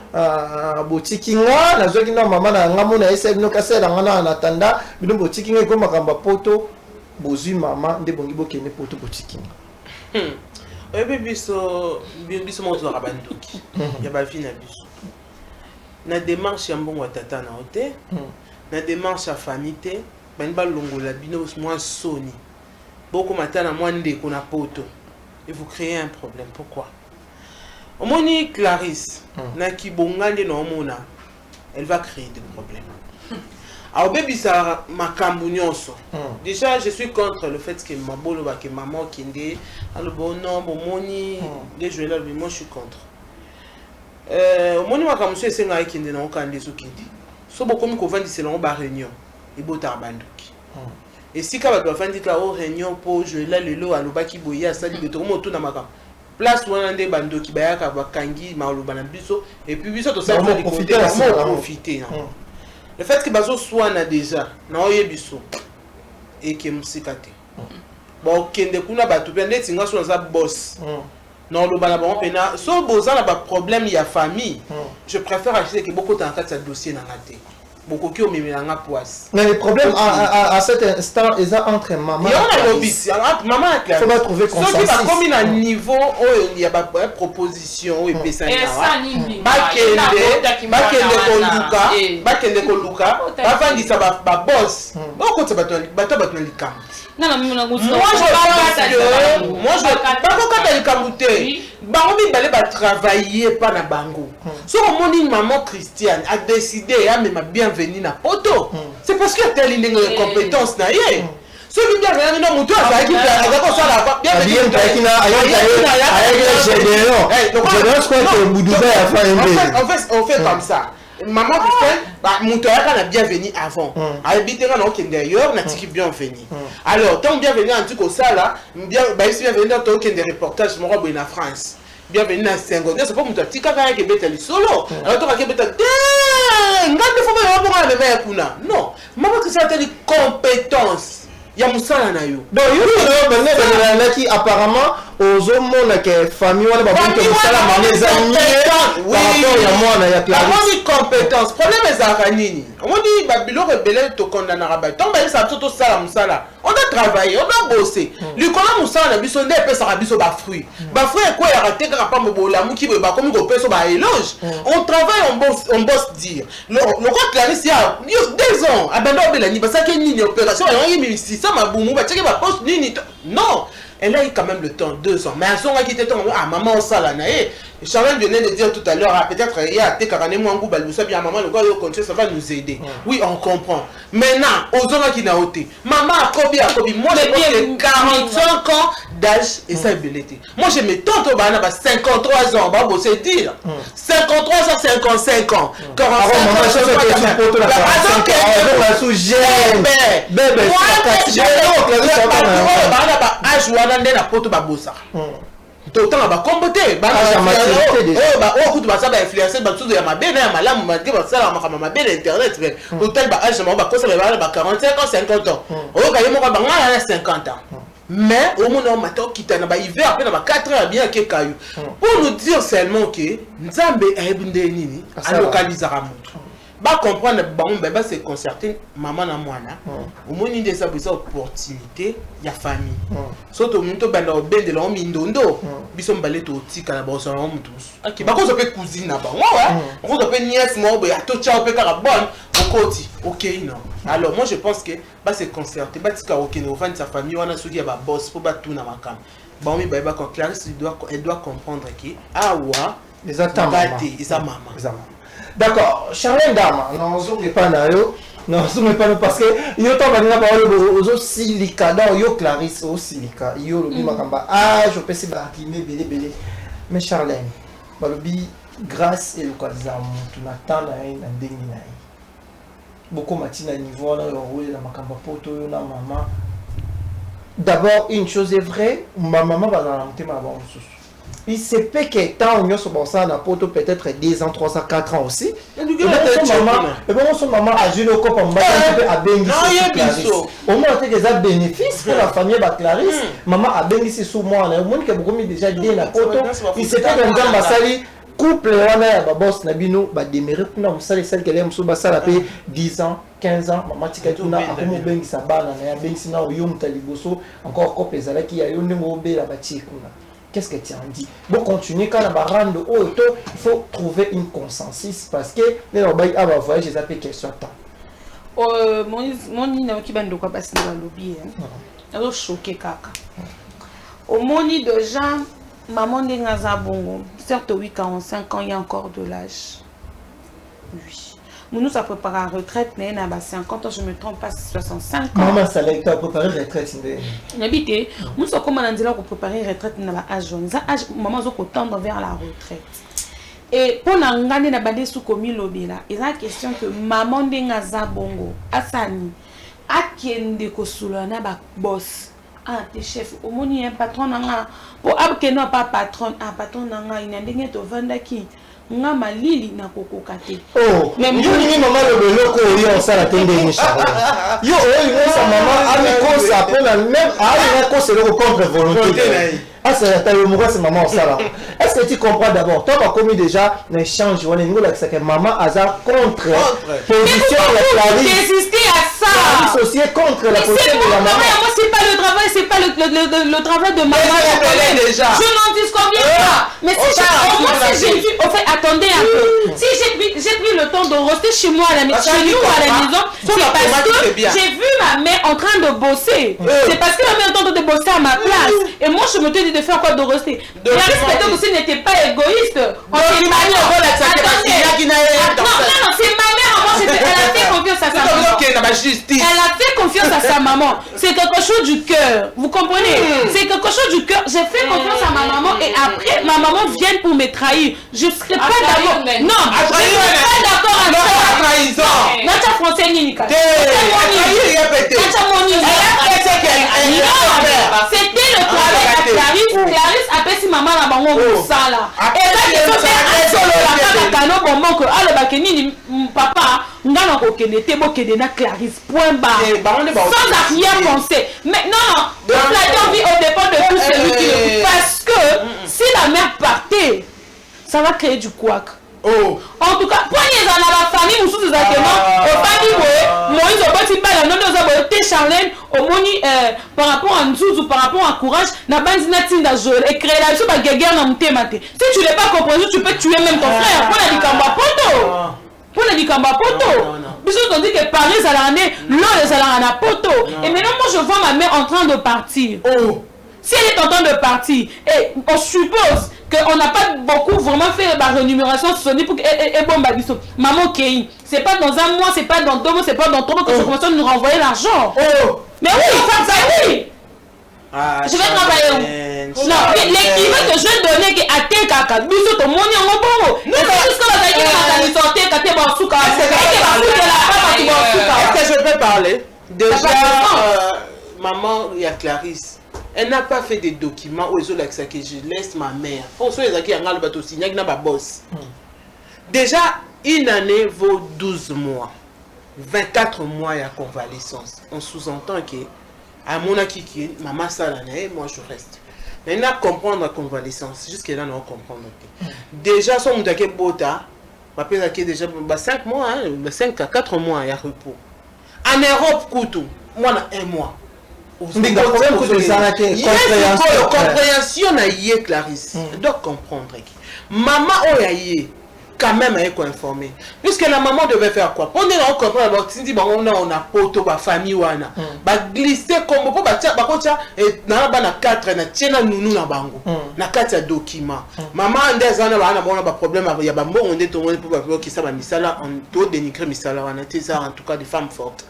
botiki nga nazoki na mama na nga mona ese bino kasela nga na tanda bino botiki nga ko makamba poto bozui mama nde bongi bokene poto botiki nga ebe biso mo zo rabandoki ya ba vie na biso na démarche ya mbongo tata na hote na démarche ya famille te bani ba longola bino moi soni beaucoup matana moi ndeko na poto et vous créez un problème. Pourquoi? Omoni Clarisse, na kibongande no mona, elle va créer des problèmes. Alors baby ça makambu nyonso. Déjà je suis contre le fait que mabolo ba que maman kinde, alors bon non bon moni les joueurs là moi je suis contre. Omoni makambu so esenga kinde na okande so kinde. So beaucoup ko vandi selon ba réunion et bota banduki. Et si ka ba vandi ka o réunion pour jouer là le lo alobaki boya ça dit beto mo to na makambu. Place où on a des bandeaux qui bayaka bakangi maolobana biso et puis biso to ça profiter. Le fait que bazo soit na déjà na oye biso et que musikate. Bon kende kuna batu pe ndeti nga so za boss. Non lobana ba pena so boza na ba problème ya famille. Je préfère acheter que beaucoup dans quatre dossier na ngate. Beaucoup qui ont mis la poisse. Mais le problème à cet instant est entre maman. Il y a un lobby, maman et il faut trouver consensus. Ceux qui va comme un niveau où il y a pas proposition ou et ça. Bakende koluka, avant dit ça va boss. Bon quand ça va toi likam. Non non moi je pas quand elle kamouté. Bango balé ba travailler pas na bango. So mon maman Christiane a décidé à me bienvenue na poto. C'est parce que telle une compétence na yé. So qui bien rien non muto a qui a ko sala bien on fait comme ça. Maman Christiane bah muto a bienvenue avant. Habiter na okende d'ailleurs na tiki bienvenue. Alors tant bienvenue en tout ça là, bien bah ici bienvenue dans okende reportage mon robe en France. Bienvenue à Sengo. C'est pas mon petit caca qui est bête solo. Alors toi qui est bête. Non, maman que ça a des compétences. Il y a Moussala na yo. Donc il qui apparemment aux hommes que famille wala ba bonke Moussala les amis par rapport à moi na ya Clarisse. On compétence. Problème est à nini. On dit babilo rebelle to condamnera ba. Tant ba ça tout ça Moussala. On a travaillé, on a bossé. Lui connaît Moussala na biso ndé pesa biso ba fruit. Ba fruit quoi ya raté ka pa mobola mu ki ba comme go peso ba éloge. On travaille on bosse dire. Le quoi Clarisse il y a 2 ans abandon bela ni ba ça que nini opération on y mis ça ma boumou ba tcheke ba poste nini. Non. Elle a eu quand même le temps, 2 ans. Mais à son qui était temps, maman au salanae. Charles venait de dire tout à l'heure, peut-être il y a des carnets moins goût, bien maman, le gars au contraire, ça va nous aider. Oui, on comprend. Maintenant, aux hommes qui n'a ôté. Maman a combien, moi j'ai 45 ans d'âge et ça est belleté. Moi j'ai mes tantes au bana, 53 ans, bah c'est dire. 53 ans, 55 ans. 45 ans. Autant ba comboté ba kutu ba ça ba influencer ba tout ya mabé na malamu ba ke ba sala ma belle internet mais autant ba âge ba ko ça ba 45 ans 50 ans o ka yemo ba ngana 50 ans mais au moment où mato kitana ba hiver après ba 4 ans bien ke kayu pour nous dire seulement que nzambe ayebunde nini a localiser mutu ba comprendre bon bébé c'est concerter maman na mwana au moins ni des opportunités ya famille surtout muto banda obende la mindondo biso mbale to tika na boso na mutu ok ba ko zo pe cousine na ba on ko zo pe nièce mo ba to cha pe ka bonne okoti ok non alors moi je pense que ba c'est concerter ba tika ok no fan sa famille wana soki ya ba boss pour ba tout na makam ba mi ba ko Clarisse elle doit comprendre que awa les attentes maman. D'accord, Charlène Dama, non, je ne pas là, non, je ne pas parce que yo t'en vas dire parole aux silica, dans yo Clarisse au silica, yo le makamba, je peux se barquiner belé. Mais Charlène, balobi grâce et localisation, tu n'attends rien en déni. Beaucoup matina niveau là, rouler dans makamba poto na maman. D'abord, une chose est vraie, ma maman va dans la montée ma maman. Il se peut que tant on y a ce bon ça n'a pas peut-être 10 ans, 3 ans, 4 ans aussi. Et bon, son maman a joué le cop en bas, à bénéficier. Au moins, il y a des bénéfices pour la famille de Clarisse. Maman a bénéficié sous moi. Au moins, il y a beaucoup déjà dit la photo. Il se peut que dans ma salle, couple, on a boss Nabino, va démarrer pour nous. Celle qui aime sous Bassa la paix 10 ans, 15 ans. Maman, tu as tout là, à comment ben sa balle, on a ben sinon, on y a taliboso, encore cop les ala qui a eu une mobile la bâtir. Qu'est-ce que tu en dis? Bon, continuer quand on va rendre au auto, il faut trouver une consensus parce que les voyages, j'ai zappé question de temps. Mon nina qui bande quoi parce que le lobby alors choqué kaka. Au moni de gens, maman de Ngazabongo, certes oui 45 ans il y a encore de l'âge. Oui. Nous ça prépare à retraite mais na 50 ans je me trompe pas 65 ans. Maman ça l'a été préparer retraite n'habité. Nous ça comment on dit là pour préparer retraite na âge jeune. Ça âge maman zo tendre vers la retraite. Et pour n'angane na bande sous komi lobela, il y a la question que maman de Ngazabongo asani akende ko sulana ba boss. Ah tes chefs au moni un patron nanga pour abkeno pas patron patron nanga il ndenge to vanda ki nga malili na kokokate. Oh, même yo ni maman le beloko yo ça la tende ni Charles. Yo sa maman a mis cause après la même a une cause le contre volonté. Ah c'est ta moi c'est maman ça là. Est-ce que tu comprends d'abord? Toi pas commis déjà l'échange on est niveau là que maman a contre position la Clarisse. Résister à ça. Associé contre la position de la maman. Moi c'est pas le travail, c'est pas le travail de maman déjà. Je n'en disconviens pas. Mais si j'ai vu au fait attendez un peu. Si j'ai pris le temps de rester chez moi à la maison, chez nous à la maison, c'est parce que j'ai vu ma mère en train de bosser. C'est parce que ma mère est en train de bosser à ma place. Et moi je me dis de faire quoi de rester. La respecter aussi n'était pas égoïste. Non, c'est ma mère. Elle a fait confiance à sa maman. Elle a fait confiance à sa maman. C'est quelque chose du cœur. Vous comprenez? C'est quelque chose du cœur. J'ai fait confiance à ma maman et après ma maman vient pour me trahir. Je ne serai pas d'accord. Non, je ne serai pas d'accord avec ça. Nacha français Ninika. C'était le travail à Clarisse. Clarisse appelle si maman la bango ça là. Et là il faut faire un solo la cano bonbon que ah le bakeni papa ngana ko kenete bo kedena Clarisse point barre. Sans arrière-pensée. Mais non, toute la vie au dépend de tout celui qui le parce que si la mère partait, ça va créer du couac. Oh. En tout cas, pour les dans la famille, nous sommes exactement au famille, Moïse au petit pas la non de Charlène au moni par rapport à Nzouz ou par rapport à Courage, n'a pas dit natinda jol et créer la chose à guerre dans mon thème. Si tu l'as pas compris, tu peux tuer même ton frère. Pour la dikamba poto. Pour la dikamba poto. Puisque on dit que Paris ça l'a amené, l'eau ça l'a amené poto. Et maintenant moi je vois ma mère en train de partir. Oh. Si elle est en train de partir, et on suppose qu'on n'a pas beaucoup vraiment fait la rémunération sur Sony pour que bon maman Kei, c'est pas dans un mois, c'est pas dans 2 mois, c'est pas dans 3 mois que je commence à nous renvoyer l'argent. Oh. Mais oui, ça oui. Je vais travailler. Non, l'équipe que je vais donner qui a été caca, bisous ton money en bon. Non, c'est juste que la gagne à la santé quand tu es bon souka. Est-ce que je peux parler? Déjà, maman, il y a Clarisse. Elle n'a pas fait des documents où ils ont l'accès que je laisse ma mère. Pour ceux qui ont le bateau, il y a un boss. Déjà, une année vaut 12 mois. 24 mois il y a convalescence. On sous-entend que à mon akiki, maman ça l'année, moi je reste. Maintenant, comprendre la convalescence. Jusqu'à là, on comprend. Déjà, son moutake bota, Papa qui est déjà 5 mois, 5 à 4 mois, il y a repos. En Europe, Koutou, moi, 1 mois. Mais le problème, c'est que compréhension, il y a Clarisse. Elle doit comprendre. Maman, quand même, elle est informée. Puisque la maman devait faire quoi? Pour nous comprendre, on a poto, la famille, on a glissé comme pour batia, et na 4 na tiena nounou na bango. Na 4 documents. Maman, des années, on a un problème, il y a un bon, on est tombé pour qui ça va misala, on doit dénigrer misala, on a des en tout cas des femmes fortes.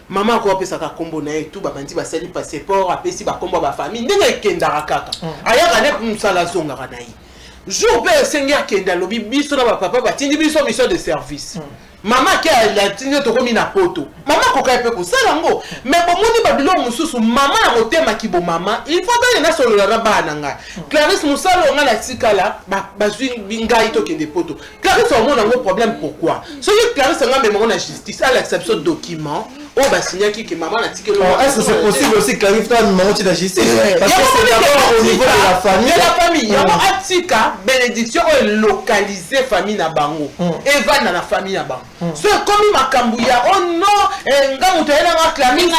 Maman, quoi, peut ça combo na et tout, bandi va salir passeport, après si va combo ba famille, n'est qu'un kaka. Ailleurs, on est pour ça la zone à Ranaï. Jour père Seigneur qui est dans le biso na papa ba tindi biso mission de service. Maman qui a la tindi to komi na poto. Maman ko ka pe ko sala ngo. Mais bon moni babilo mususu maman na motema ki bo maman, il faut que na solo la bana nga. Clarisse musalo nga la tikala ba zwi bingai to kende poto. Clarisse on a un problème pourquoi? Ce que Clarisse nga même on a justice à l'exception de documents. Oh bah signer qui maman a tiqué. Est-ce que c'est possible aussi Clarisse toi numéro de la justice? Parce que c'est d'abord au niveau de la famille. De la famille. Ya atika bénédiction est localisée famille na bango. Eva na la famille na bango. Ce comme makambuya oh non nga mutela nga Clarisse. Donc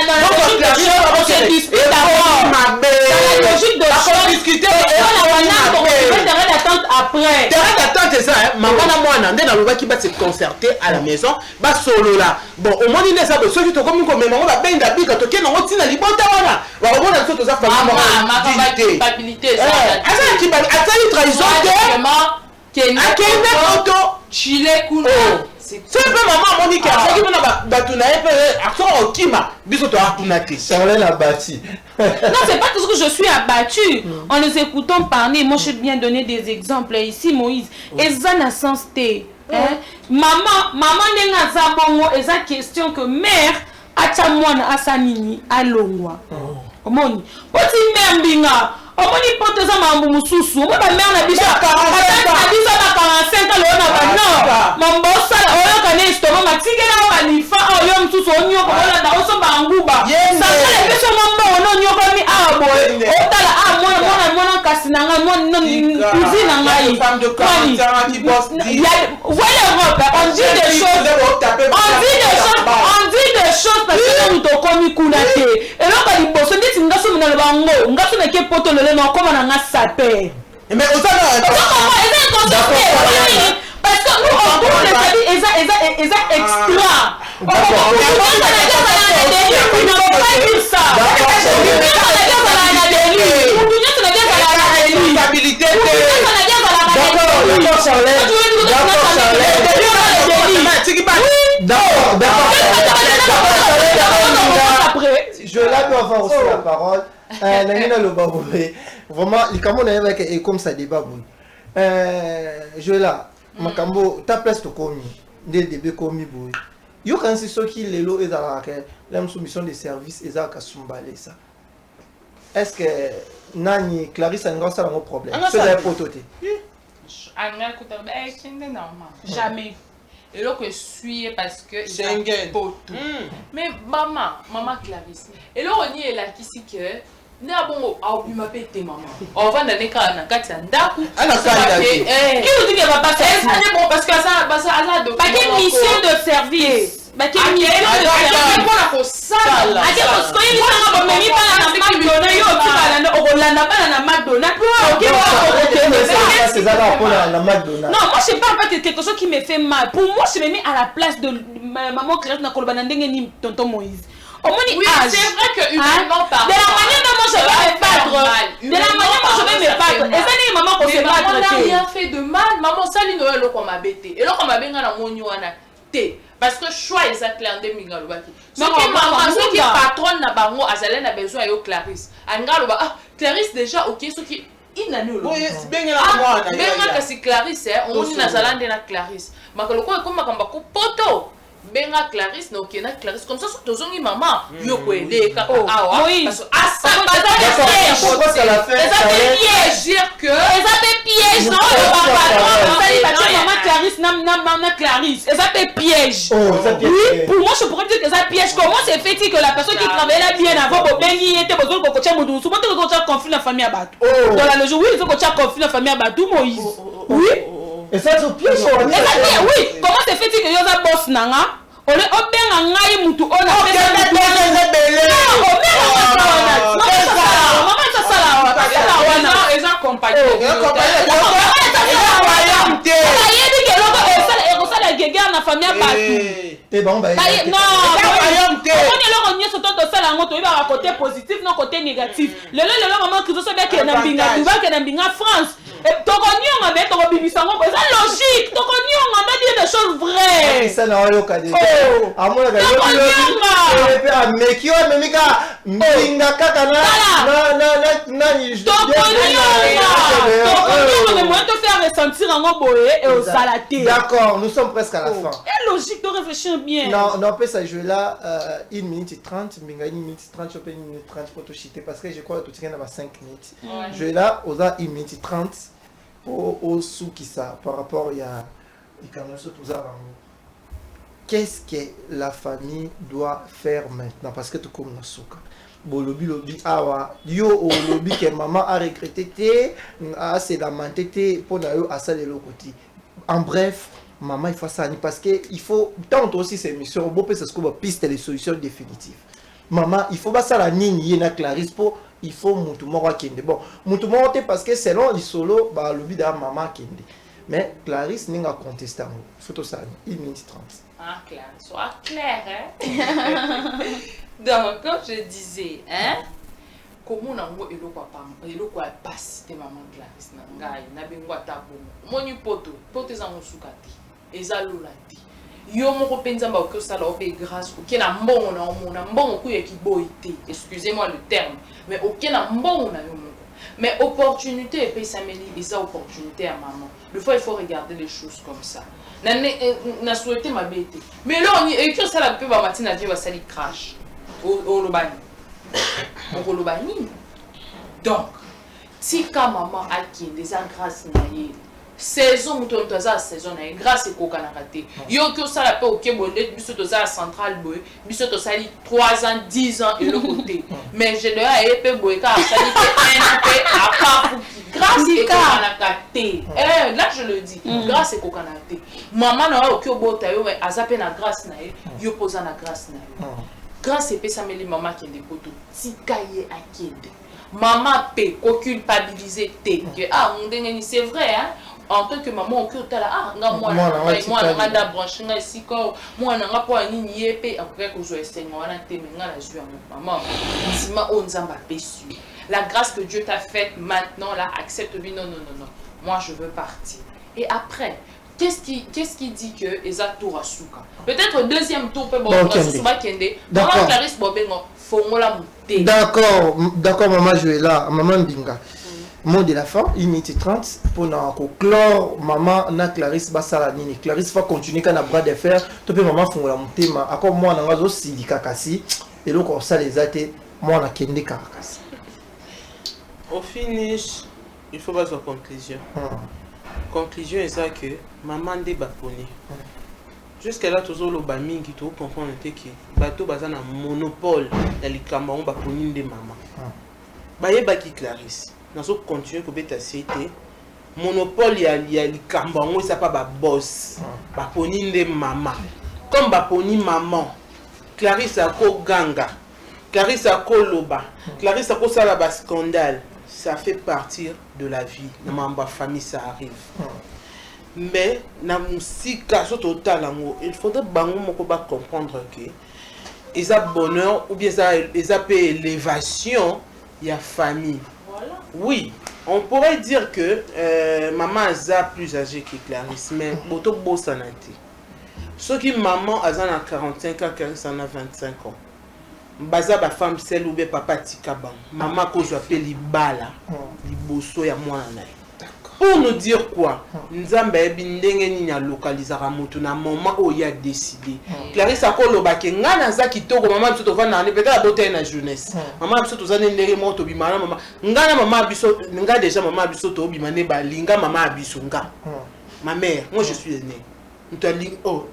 Clarisse va se discuter d'abord. La logique de la discuter terrain d'attente après. Terrain d'attente c'est ça maman na mwana ndena loba ki ba se concerter à la maison ba solo là. Bon au moins il est ça ceux qui te comme comme maman ba benda bika to ke na tina libota wana. Ba bona soto za famille ma culpabilité ça. Asa ki ba atali trahison de akenda auto chile kuna. C'est peu maman Monique a fait que na batuna et action okima biso to akuna te. Charlène a bâti. Non, c'est pas tout ce que je suis abattue. En les écoutant parler, moi je vais bien donner des exemples ici, Moïse. Et ça n'a sens T. Maman n'est pas bon, et ça question que mère a tchamouane à Sanini, à Longwa. Omoni, poti mère binga. Omoni pote za mambo mususu. Moi ba mère na biso 45 ans le na ba non. Mambo sala oyo kana istoma matigela wa nifa oyo mususu onyo ko na da oso ba nguba. Ça le biso mambo ono nyo ko mi abo. Otala mona kasinanga non cuisine ngai. Femme de 40 ans qui bosse. Voilà Europe, on dit des choses. On dit des choses parce que nous to komi kunate. Et là ba liboso nditi ngaso mina bango. Ngaso na ke poto le non comment on a sapé. Mais au ça parce que nous on trouve les avis extra. Je l'ai avoir aussi la parole. Vraiment, les Camerounais avec comme ça débat. Je là, Makambo, ta place te commis, dès le début commis boy. Yo quand c'est ce qui les lots et dans la soumission des services et ça kasumbalé ça. Est-ce que Nani Clarisse a un grand problème? C'est la pototé. Jamais. Et là que je suis parce que Schengen. Mais maman Clarisse. Et là on y est là qui c'est que n'a bon au ma pété maman. On va dans les cas na kati ndaku. Qui nous dit qu'elle va passer? C'est bon parce que ça a de pas quelle mission de service. Bah quelle mission de service pour ça. Parce que il va me mettre pas na McDonald's yo tu vas na Orlando pas na McDonald's. C'est ça la McDonald's. Non, moi je sais pas en fait quelque chose qui me fait mal. Pour moi je me mets à la place de maman Clarisse na kolobana ndenge ni tonton Moïse. Oui, c'est vrai que humainement parlant. De la manière dont moi je vais me battre. De la manière dont je vais me battre. Et ça n'est maman qu'on se battre. Maman n'a rien fait de mal. Maman sali noël lo m'a bêté. Et là quand m'a benga na monyo wana té. Parce que choix exact là ndé minga lo baki. Ce qui maman, ce qui patronne na bango azalé na besoin yo Clarisse. Anga lo ba ah Clarisse déjà OK ce qui inanolo. Oui, benga na moi na. Benga ka si Clarisse on ni na zalande na Clarisse. Makolo ko comme makamba ko poto. Benga Clarisse no kena Clarisse comme ça tozongi maman yo ko aider kaka awa parce que ça dire que ça fait piège non maman Clarisse na Clarisse ça fait piège. Oui, pour moi je pourrais dire que ça piège. Comment c'est fait que la personne qui travaille là bien avant bo bengi était besoin ko kocha mudu souvent to ko conflit la famille à Batou dans la logique oui ils ko kocha conflit la famille à Batou Moïse oui Et ça, c'est piège. Oui, comment c'est fait-il que yoza boss nanga? On est au bien en aïe moutou, on a fait ça. Côté positif, non côté négatif. Le moment que vous savez qu'il y a un France. C'est logique. On a dit des choses vraies. Ça n'a rien qu'à dire. À mon avis, d'accord, nous sommes presque à la fin. C'est logique de réfléchir bien. Non, on peut ça jouer là 1 minute 30, mais 1 minute 30, je peux 1 minute 30 pour te chiter parce que je crois que tu tiens dans 5 minutes. Je vais là, on a 1 minute 30 au sous qui ça par rapport il y a qu'est-ce que la famille doit faire maintenant parce que tu comme na souka bolobi awa yo o lobi que maman a regretté a c'est lamenté pour na yo à ça de l'autre côté. En bref, maman il faut ça parce que il faut tant aussi ces missions bon peut ce que piste les solutions définitives. Maman, il faut pas ça la nini na Clarisse pour il faut mutumo kende. Bon, mutumo parce que selon les solo ba lobi da maman kende. Mais Clarisse n'a pas contesté. Il faut tout ça, 1 minute 30. Ah, Clarisse, sois clair, hein? Donc, comme je disais, hein? Comment on a eu passe de maman Clarisse? On a eu un tabou. Mon poto est en soukati. Et ça l'oulati. Yo mon penza ba que ça l'obé grâce auquel a bon on a bon coup qui boité. Excusez-moi le terme, mais auquel a bon on a eu. Mais opportunité et puis ça me dit ça opportunité à maman. Des fois il faut regarder les choses comme ça. N'a souhaité ma bête. Mais là on y que ça la peut ba matin vie va ça li crash. Au lobani. Au lobani. Donc si quand maman a qui des grâce naïe saison muto ntoza saison na grâce e koka na raté yo que ça la peut OK bonnet biso toza central boy biso to sali 3 ans 10 ans et le côté mais je le a épé boy car ça dit que à part grâce e koka na raté là je le dis grâce e koka na raté maman na OK bota yo mais azape na grâce na yo posa na grâce na yo grâce e pesa meli maman qui de poto tikaye akende maman peut culpabiliser que ah on c'est vrai hein. En tant que maman, on peut là, moi, on a branché ici, moi, on a pas une niépe, après que je sois on a témoigné la joie, maman, la grâce que Dieu t'a faite maintenant, là, accepte-le, non, moi, je veux partir. Et après, qu'est-ce qui dit que Eza tour à Souka? Peut-être au deuxième tour, peut maman Clarisse Bobengo, faut la monter. D'accord, maman, je vais là, maman Binga. Mot de la fin, 1 minute 30 pour clore maman na Clarisse basala nini. Clarisse va continuer quand na bras de fer, to pe maman fongola mutema ako moi na ngazo silika kasi et le ko ça les até moi na kende karakasi. Au finish, il faut pas faire conclusion. Conclusion est ça que maman de baponi. Jusqu'à là toujours le baming qui tout comprendre que bateau bazana monopole dans les camarons baponi de maman. Baye baki Clarisse. Nous allons continuer à faire cité. Monopole, il y a les cambango, ça pas boss. Baponi de maman. Comme baponi maman. Clarisse a ko ganga. Clarisse a ko loba. Clarisse a ko salaba scandale. Ça fait partie de la vie. Dans ma famille, ça arrive. Mais dans si cas total, il faudrait comprendre que ils ont bonheur ou bien ils ont élévation. Il y a famille. Oui, on pourrait dire que maman a plus âgée que Clarisse, mais beaucoup de beaux sanati. Ceux qui maman a 45 ans, Clarisse en a 25 ans. Baza ba femme celle ou bien papa tikaba. Maman ko je appelle libala, liboso ya mwana. Pour nous dire quoi? Nzambe ebi ndenge nini ya localisera mutu na moment où il a décidé. Clarisse a ko lobake ngana za kitoko maman biso to vana ne peut-être boté na jeunesse. Maman biso to zane ndenge moto bimana maman. Ngana maman biso nga déjà maman biso to bimane ba linga maman biso nga. Ma mère, moi je suis aîné. Oh,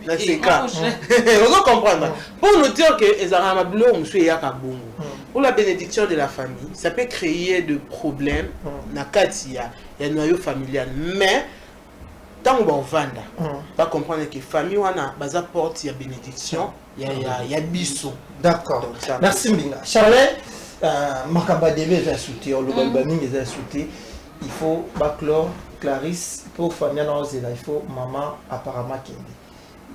là c'est cas. On doit comprendre. Pour nous dire que Ezara Bleu, monsieur Yakabongo. Pour la bénédiction de la famille, ça peut créer des problèmes. Nakatia, il y a un noyau familial. Mais tant qu'on vanda pas comprendre que famille wana baza porte ya bénédiction ya biso. D'accord. Merci Mbinga. Charlène, makamba debe za souté o loba mingi za souté. Il faut baclore Clarisse pour famille na ozela, il faut maman apparemment kende.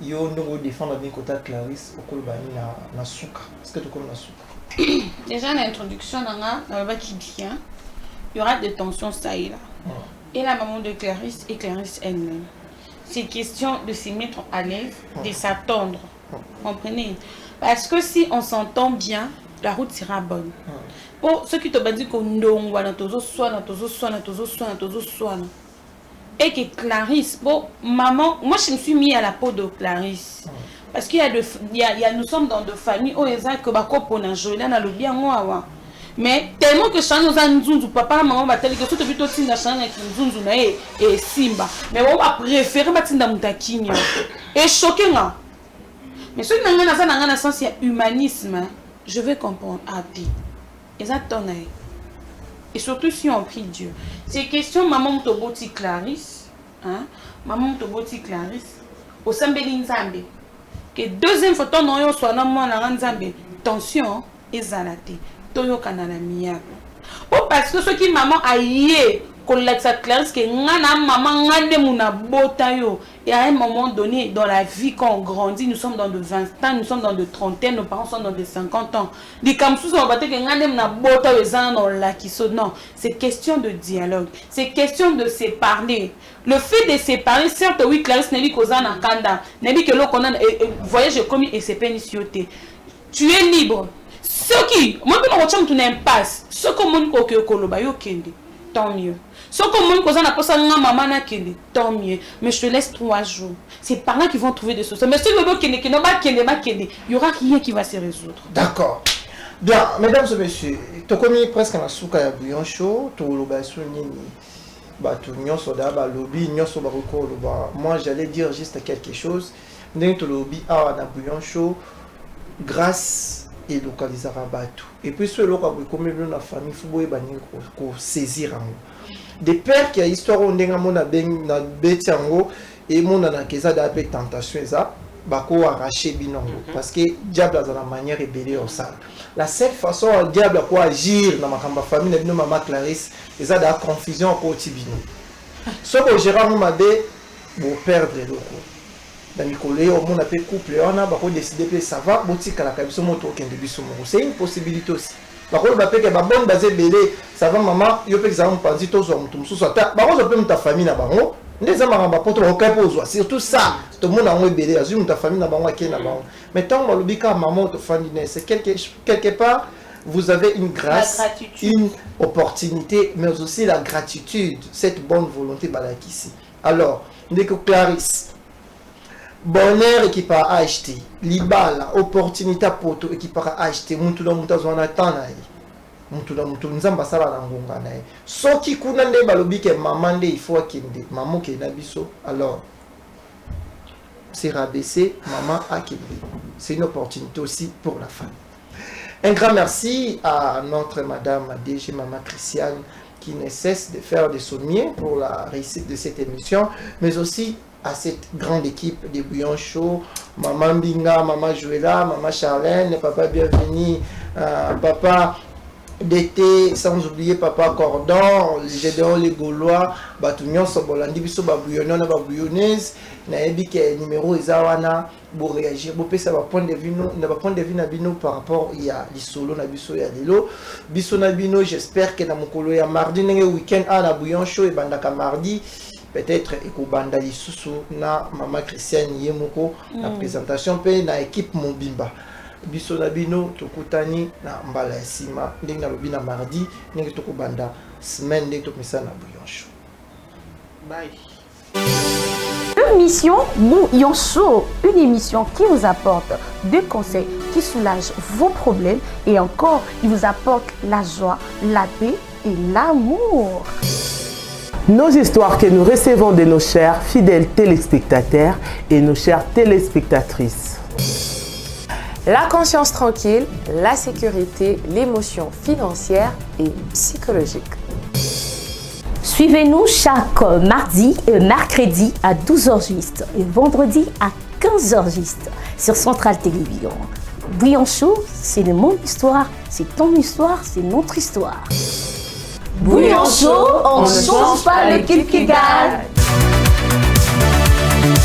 Yo ndongo défendre bien côté Clarisse au kolbani na suka. Est-ce que tu connais la suka? Déjà l'introduction qui dit il y aura des tensions ça et là. Et la maman de Clarisse et Clarisse elle-même. C'est question de se mettre à l'aise, de s'attendre. Comprenez? Parce que si on s'entend bien, la route sera bonne. Pour ceux qui te disent qu'on et que Clarisse, bon, maman, moi je me suis mis à la peau de Clarisse. Parce qu'il y a, nous sommes dans deux familles, oh, exact, mais tellement que chacun nous a nzunzu, papa, maman, va tellement que tout est plutôt tinda chacun avec nzunzu na et simba. Mais on va préférer matinda mutakinya. Et choqué là. Mais ceux qui n'ont pas sens, il y a humanisme. Je vais comprendre. Ah, dit. Exactement. Et surtout si on prie Dieu. C'est question maman Mtoboti Clarisse. Hein? Maman Mtoboti Clarisse. Au Sambeli Nzambe. Que deuxième photo, non, soit non, moi, la Nzambe. Tension, et zalate. Toyo kanala miyago. Oh, parce que ce qui maman a yé, qu'on l'a Clarisse, que ngana maman ngande muna botayo. Et à un moment donné, dans la vie, quand on grandit, nous sommes dans de 20 ans, nous sommes dans de 30 ans, nos parents sont dans de 50 ans. Non, c'est question de dialogue, c'est question de se parler. Le fait de se parler, certes, oui, Clarisse n'est pas en Kanda, n'est pas que l'on a voyage commis et c'est pénitentiaire. Tu es libre. Ce qui, moi, je ne sais pas, ce que je tant mieux. Ce que tant mieux. Mais je te laisse 3 jours. C'est par là qu'ils vont trouver des solutions. Mais si il n'y aura rien qui va se résoudre. D'accord. Bien, mesdames et messieurs, tu connais presque un souka ya bouillon chaud, tu moi j'allais dire juste quelque chose. Bouillon chaud, grâce et localisera Batu. Et puis ce local comme la famille faut saisir des pères qui a histoire on denga mona ben na betiango et mona na keza da pe tentation ça bako arracher binongo parce que diable a la manière rebelle au ça. La seule façon diable quoi agir dans ma famille na bino maman Clarisse ça da confusion pour tibino. Ce que Gérard Moumade bon perdre le coup. Dans Nicolas au monde appelé couple on a bako décider que ça va botika la kabiso moto kende biso mo. C'est une possibilité aussi. Par contre, je vais bon basé belé, ça va maman, yo pe examen panzi to zo mutum so ta. Ba ko zo pe muta famille na bango. Ndeza maramba poto okapo surtout ça. Tout le monde a un belé, azu muta famille na bango akena bango. Mais tant que lobika maman to famille, c'est quelque part vous avez une grâce, une opportunité, mais aussi la gratitude, cette bonne volonté balakisi. Alors, dès que Clarisse bonheur qui part acheter, libala, opportunité pour tout qui part acheter, muntula mutazwana tanai, muntula mutunzamba sala na ngonga nae. So qui kunande balobi ke maman de il faut kende, maman ke na biso, alors c'est rabaissé, maman a kende. C'est une opportunité aussi pour la femme. Un grand merci à notre madame DG Maman Christiane qui ne cesse de faire de son mieux pour la réussite de cette émission, mais aussi à cette grande équipe de Bouillon Chaud, Maman Binga, Maman Joëla, Maman Charlène, Papa Bienvenu, Papa d'été, sans oublier Papa Cordon, Gédéon les Gaulois, Batunion Sobolandi, Bisso Babouillonne, Babouillonnaise, Naebi qui est numéro Ezawana, pour réagir, pour ça va prendre des vins, on va prendre des vins Nabino par rapport il y a les solos, Nabiso, il y a les lots, Bisso Nabino, j'espère que dans mon colo, il y a mardi, il y a week-end, à Bouillon Chaud et Bandaka mardi. Peut-être ekobanda lisusu na Maman Christiane Yemoko la présentation pe na équipe Mobimba biso na bino tokutani na mbala ya sima ndenge na lobi na mardi ndenge tokobanda semaine ndenge tokmisa na Bouillon Chaud. Bye. Émission Bouillon Chaud, une émission qui vous apporte des conseils qui soulagent vos problèmes et encore qui vous apporte la joie, la paix et l'amour. Nos histoires que nous recevons de nos chers fidèles téléspectateurs et nos chères téléspectatrices. La conscience tranquille, la sécurité, l'émotion financière et psychologique. Suivez-nous chaque mardi et mercredi à 12h juste et vendredi à 15h juste sur Centrale Télévision. Bouillon Show, c'est mon histoire, c'est ton histoire, c'est notre histoire. Bouillon Show, on ne change pas l'équipe qui gagne.